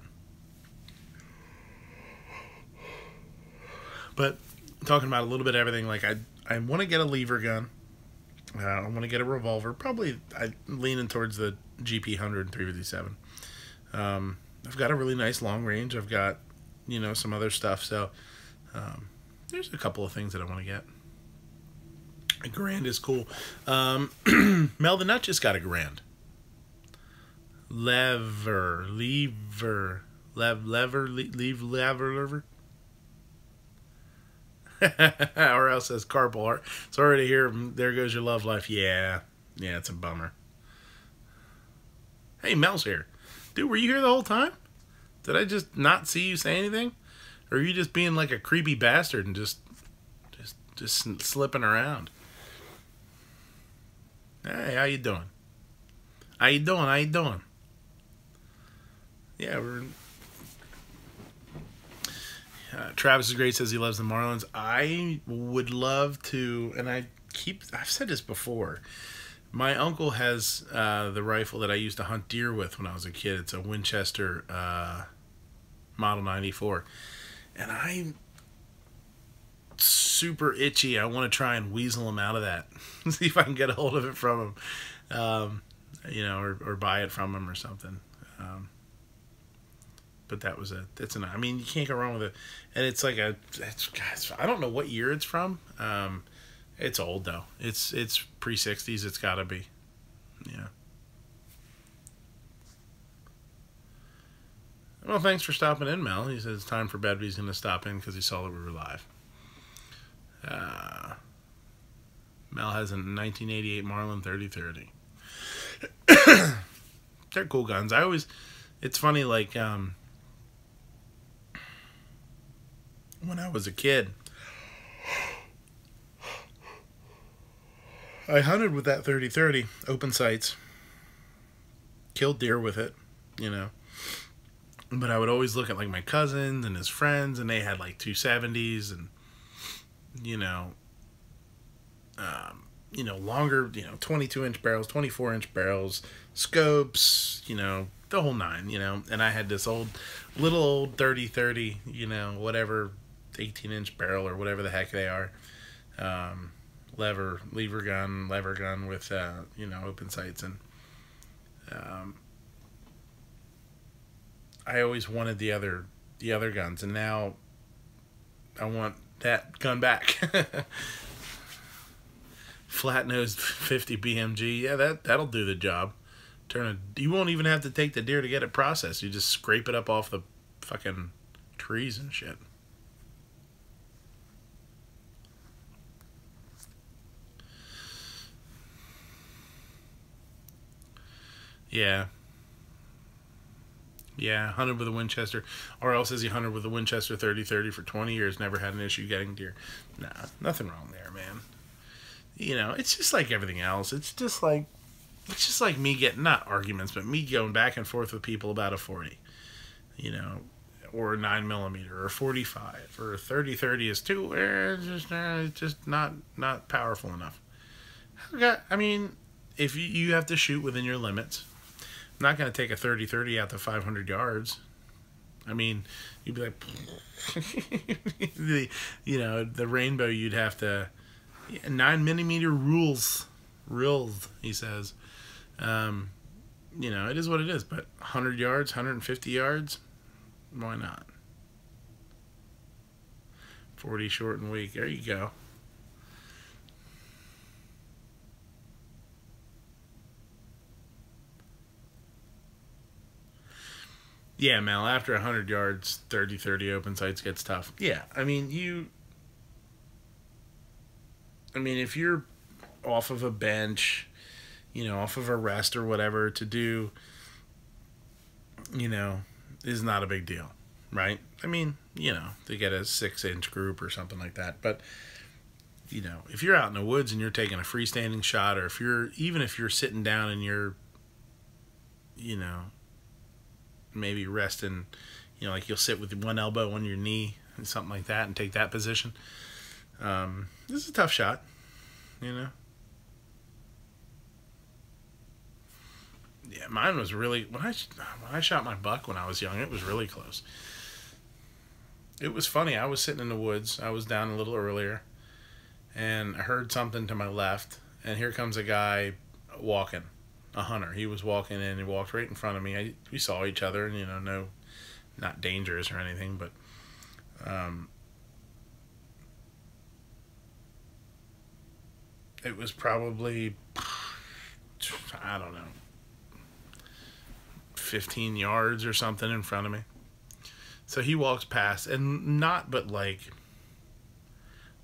But talking about a little bit of everything, like I want to get a lever gun. I want to get a revolver. Probably I'm leaning towards the GP100 and 357. I've got a really nice long range. I've got, some other stuff. So there's a couple of things that I want to get. A Garand is cool. Mel the Nut just got a Garand. Lever. Or else says carpal. Sorry to hear. There goes your love life. Yeah, it's a bummer. Hey, Mel's here. Dude, were you here the whole time? Did I just not see you say anything? Or are you just being like a creepy bastard and just slipping around? Hey, how you doing? How you doing? Yeah, Travis is great, says he loves the Marlins. I would love to, and I've said this before. My uncle has the rifle that I used to hunt deer with when I was a kid. It's a Winchester model 94. And I'm super itchy. I want to try and weasel him out of that. See if I can get a hold of it from him. You know, or buy it from him or something. But that was I mean, you can't go wrong with it. And it's like guys, I don't know what year it's from. It's old though. It's pre-60s. It's got to be. Yeah. Well, thanks for stopping in, Mel. He says it's time for bed, but he's going to stop in because he saw that we were live. Mel has a 1988 Marlin 3030. They're cool guns. It's funny, like, when I was a kid, I hunted with that 3030, open sights, killed deer with it, you know. But I would always look at, like, my cousins and his friends, and they had, like, 270s and, you know, longer, 22-inch barrels, 24-inch barrels, scopes, the whole nine, And I had this little old 30-30, whatever, 18-inch barrel or whatever the heck they are, lever gun with, open sights. And I always wanted the other guns, and now I want that gun back. Flat nosed 50 BMG, yeah, that'll do the job. You won't even have to take the deer to get it processed. You just scrape it up off the fucking trees and shit. Yeah. Yeah, hunted with a Winchester. Or else says he hunted with a Winchester 30-30 for 20 years, never had an issue getting deer. Nah, nothing wrong there, man. It's just like everything else. It's just like me getting, not arguments, but me going back and forth with people about a 40, or a 9mm, or a 45, or a 30-30 is too, it's just not powerful enough. I mean, if you have to shoot within your limits, I'm not going to take a 30-30 out to 500 yards. I mean, you'd be like, the rainbow, you'd have to, 9mm rules, he says. It is what it is, but 100 yards, 150 yards, why not? 40 short and weak, there you go. Yeah, Mel, after 100 yards, 30-30 open sights gets tough. Yeah, I mean, if you're off of a bench, off of a rest or whatever, to do, is not a big deal, right? I mean, to get a 6-inch group or something like that. But, if you're out in the woods and you're taking a freestanding shot, or even if you're sitting down and you're, maybe resting, like you'll sit with one elbow on your knee and something like that and take that position. This is a tough shot, Yeah, mine was really, when I shot my buck when I was young, it was really close. It was funny. I was sitting in the woods. I was down a little earlier, and I heard something to my left, and here comes a guy walking, a hunter. He was walking, and he walked right in front of me. We saw each other, and no, not dangerous or anything, but it was probably, I don't know, 15 yards or something in front of me. So he walks past, and not but like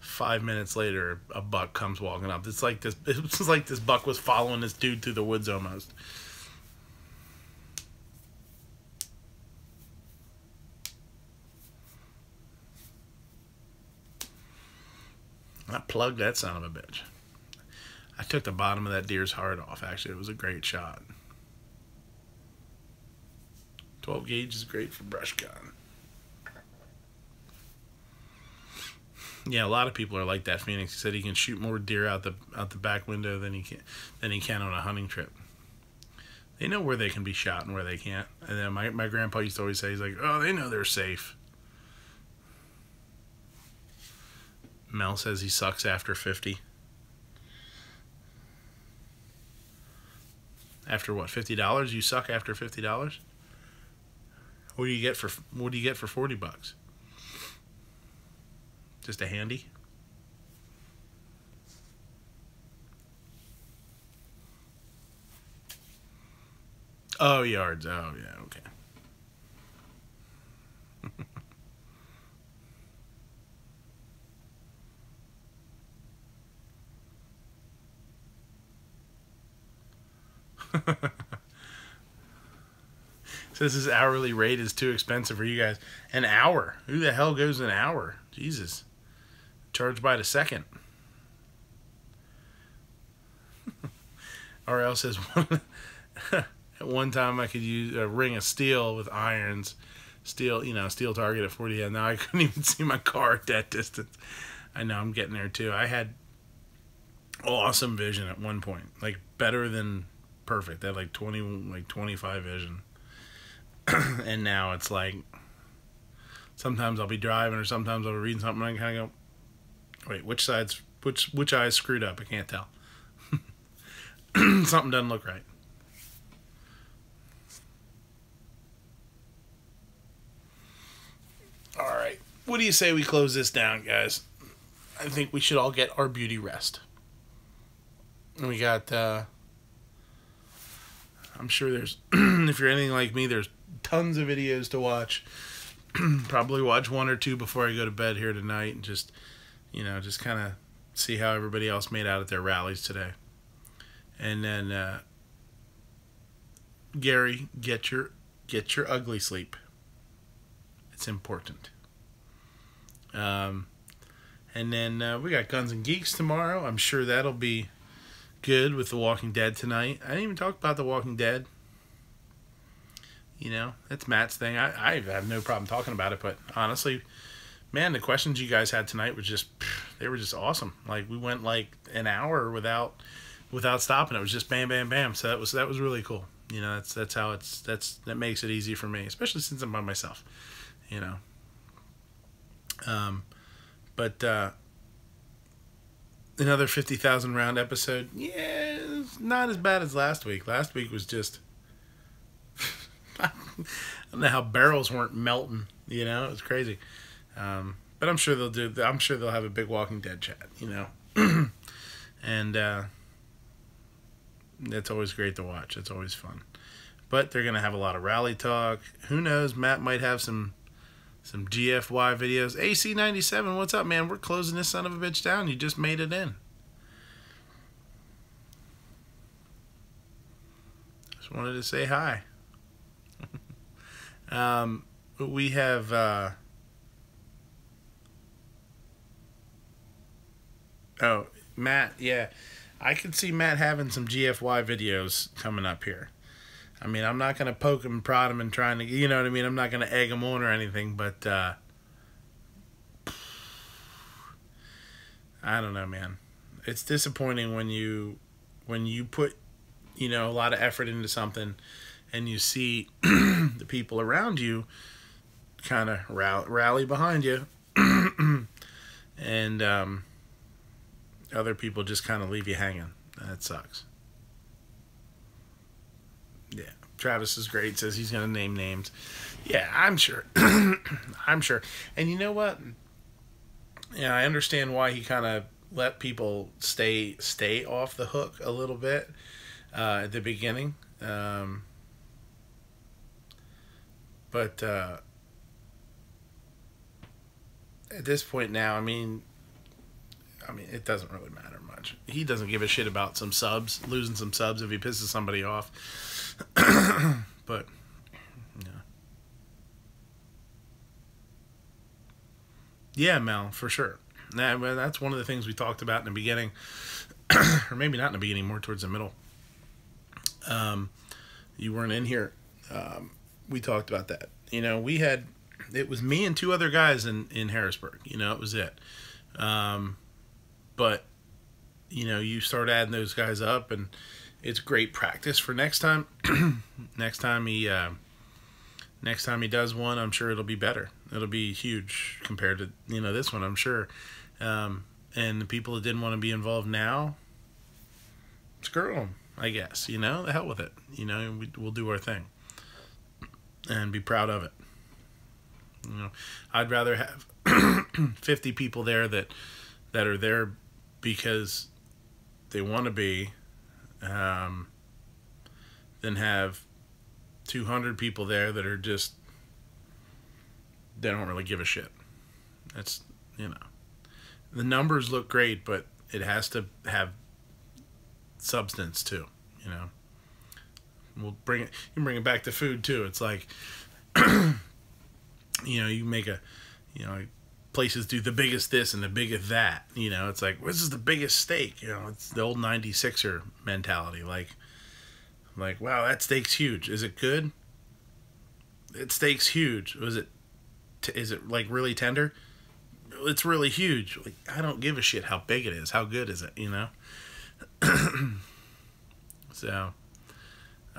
5 minutes later, a buck comes walking up. It's like this buck was following this dude through the woods almost. I plugged that son of a bitch. I took the bottom of that deer's heart off, actually. It was a great shot. 12 gauge is great for brush gun. Yeah, a lot of people are like that. Phoenix, he said he can shoot more deer out the back window than he can on a hunting trip. They know where they can be shot and where they can't. And then my grandpa used to always say, he's like, oh, they know they're safe. Mel says he sucks after 50. After what, $50? You suck after $50? What do you get for $40? Just a handy? Oh, yards. Oh, yeah, okay. Says his hourly rate is too expensive for you guys. An hour? Who the hell goes an hour? Jesus. Charged by the second. RL says at one time I could use a ring of steel with irons. Steel, steel target at 40. Yeah, now I couldn't even see my car at that distance. I know, I'm getting there too. I had awesome vision at one point. Like better than perfect. I had like 25 vision. And now it's like sometimes I'll be driving or sometimes I'll be reading something and I kind of go, wait, which eye's screwed up? I can't tell. Something doesn't look right. All right. What do you say we close this down, guys? I think we should all get our beauty rest. And we got, I'm sure there's, if you're anything like me, there's tons of videos to watch. Probably watch one or two before I go to bed here tonight and just kind of see how everybody else made out at their rallies today. And then, Gary, get your ugly sleep. It's important. And then we got Guns and Geeks tomorrow. I'm sure that'll be good with The Walking Dead tonight. I didn't even talk about The Walking Dead. That's Matt's thing. I have no problem talking about it, but honestly, man, the questions you guys had tonight were they were just awesome. Like we went like an hour without stopping. It was just bam, bam, bam. So that was really cool. That's how that makes it easy for me, especially since I'm by myself. But another 50,000 round episode. Yeah, it's not as bad as last week. Last week was just I don't know how barrels weren't melting. It was crazy. But I'm sure they'll have a big Walking Dead chat. And that's always great to watch. It's always fun. But they're gonna have a lot of rally talk. Who knows? Matt might have some GFY videos. AC97, what's up, man? We're closing this son of a bitch down. You just made it in. Just wanted to say hi. We have oh, Matt, yeah. I could see Matt having some GFY videos coming up here. I mean, I'm not going to poke him and prod him and trying to, you know what I mean? I'm not going to egg him on or anything, but I don't know, man. It's disappointing when you put, a lot of effort into something and you see the people around you kind of rally behind you and other people just kind of leave you hanging. That sucks. Yeah, Travis is great. Says he's going to name names. Yeah, I'm sure. I'm sure. And you know what? Yeah, I understand why he kind of let people stay off the hook a little bit at the beginning. But at this point now, I mean, it doesn't really matter much. He doesn't give a shit about some subs, losing some subs if he pisses somebody off. But, yeah, Mel, for sure. That's one of the things we talked about in the beginning, or maybe not in the beginning, more towards the middle. You weren't in here. We talked about that. It was me and two other guys in Harrisburg. It was it. But, you start adding those guys up, and it's great practice for next time. next time he does one, I'm sure it'll be better. It'll be huge compared to this one, I'm sure. And the people that didn't want to be involved now, screw them, I guess. The hell with it. We'll do our thing and be proud of it. I'd rather have 50 people there that are there because they want to be, than have 200 people there that are just, they don't really give a shit. That's, the numbers look great, but it has to have substance too. We'll bring it. You can bring it back to food too. It's like, you make places do the biggest this and the biggest that. It's like, this is the biggest steak. It's the old 96er mentality. Like, wow, that steak's huge. Is it good? That steak's huge. Is it like really tender? It's really huge. Like, I don't give a shit how big it is. How good is it? So,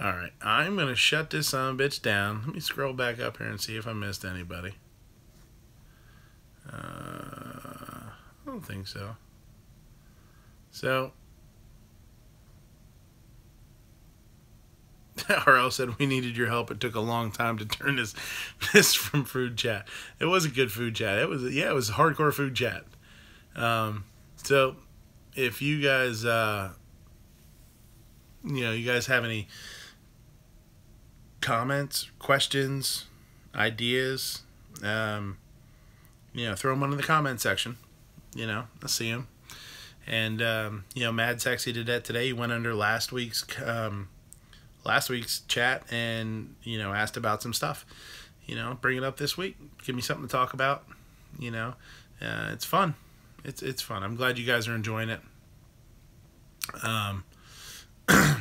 all right. I'm gonna shut this son of a bitch down. Let me scroll back up here and see if I missed anybody. I don't think so. So, RL said we needed your help. It took a long time to turn this from food chat. It was a good food chat. It was hardcore food chat. So if you guys you guys have any comments, questions, ideas, throw them in the comment section. I see them. And Mad Sexy did that today. He went under last week's chat and asked about some stuff. Bring it up this week. Give me something to talk about. It's fun. It's fun. I'm glad you guys are enjoying it.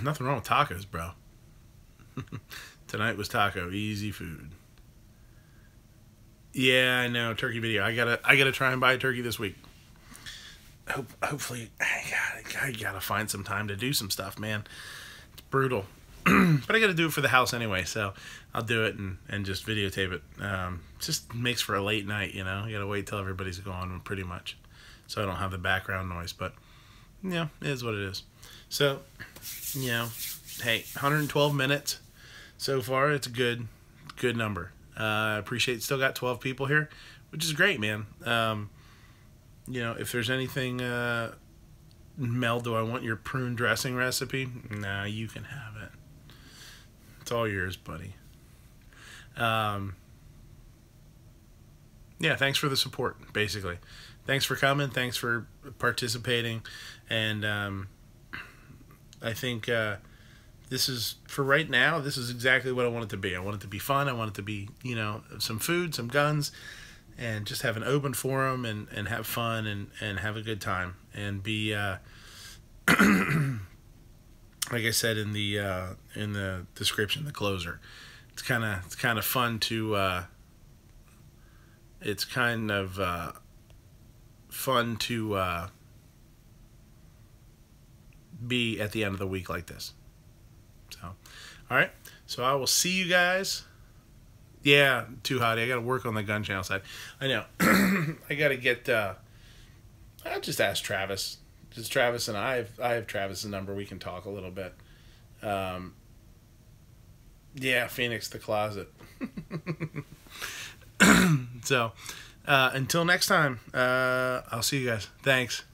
Nothing wrong with tacos, bro. Tonight was taco, easy food. Yeah, I know, turkey video. I gotta try and buy a turkey this week. Hopefully, I gotta find some time to do some stuff, man. It's brutal. But I got to do it for the house anyway, so I'll do it and just videotape it. Just makes for a late night, You got to wait till everybody's gone, pretty much, so I don't have the background noise. But it is what it is. So, hey, 112 minutes so far. It's a good number. I appreciate. Still got 12 people here, which is great, man. If there's anything, Mel, do I want your prune dressing recipe? Nah, you can have it. It's all yours, buddy. Yeah, thanks for the support, basically. Thanks for coming. Thanks for participating. And I think this is, for right now, this is exactly what I want it to be. I want it to be fun. I want it to be, some food, some guns, and just have an open forum and have fun and have a good time. And be... like I said in the description, the closer, it's kind of fun to be at the end of the week like this. So, all right. So I will see you guys. Yeah, too hot. I got to work on the gun channel side. I know. I got to get. I'll just ask Travis. Just Travis and I have Travis's number. We can talk a little bit. Yeah, Phoenix the Closet. So, until next time, I'll see you guys. Thanks.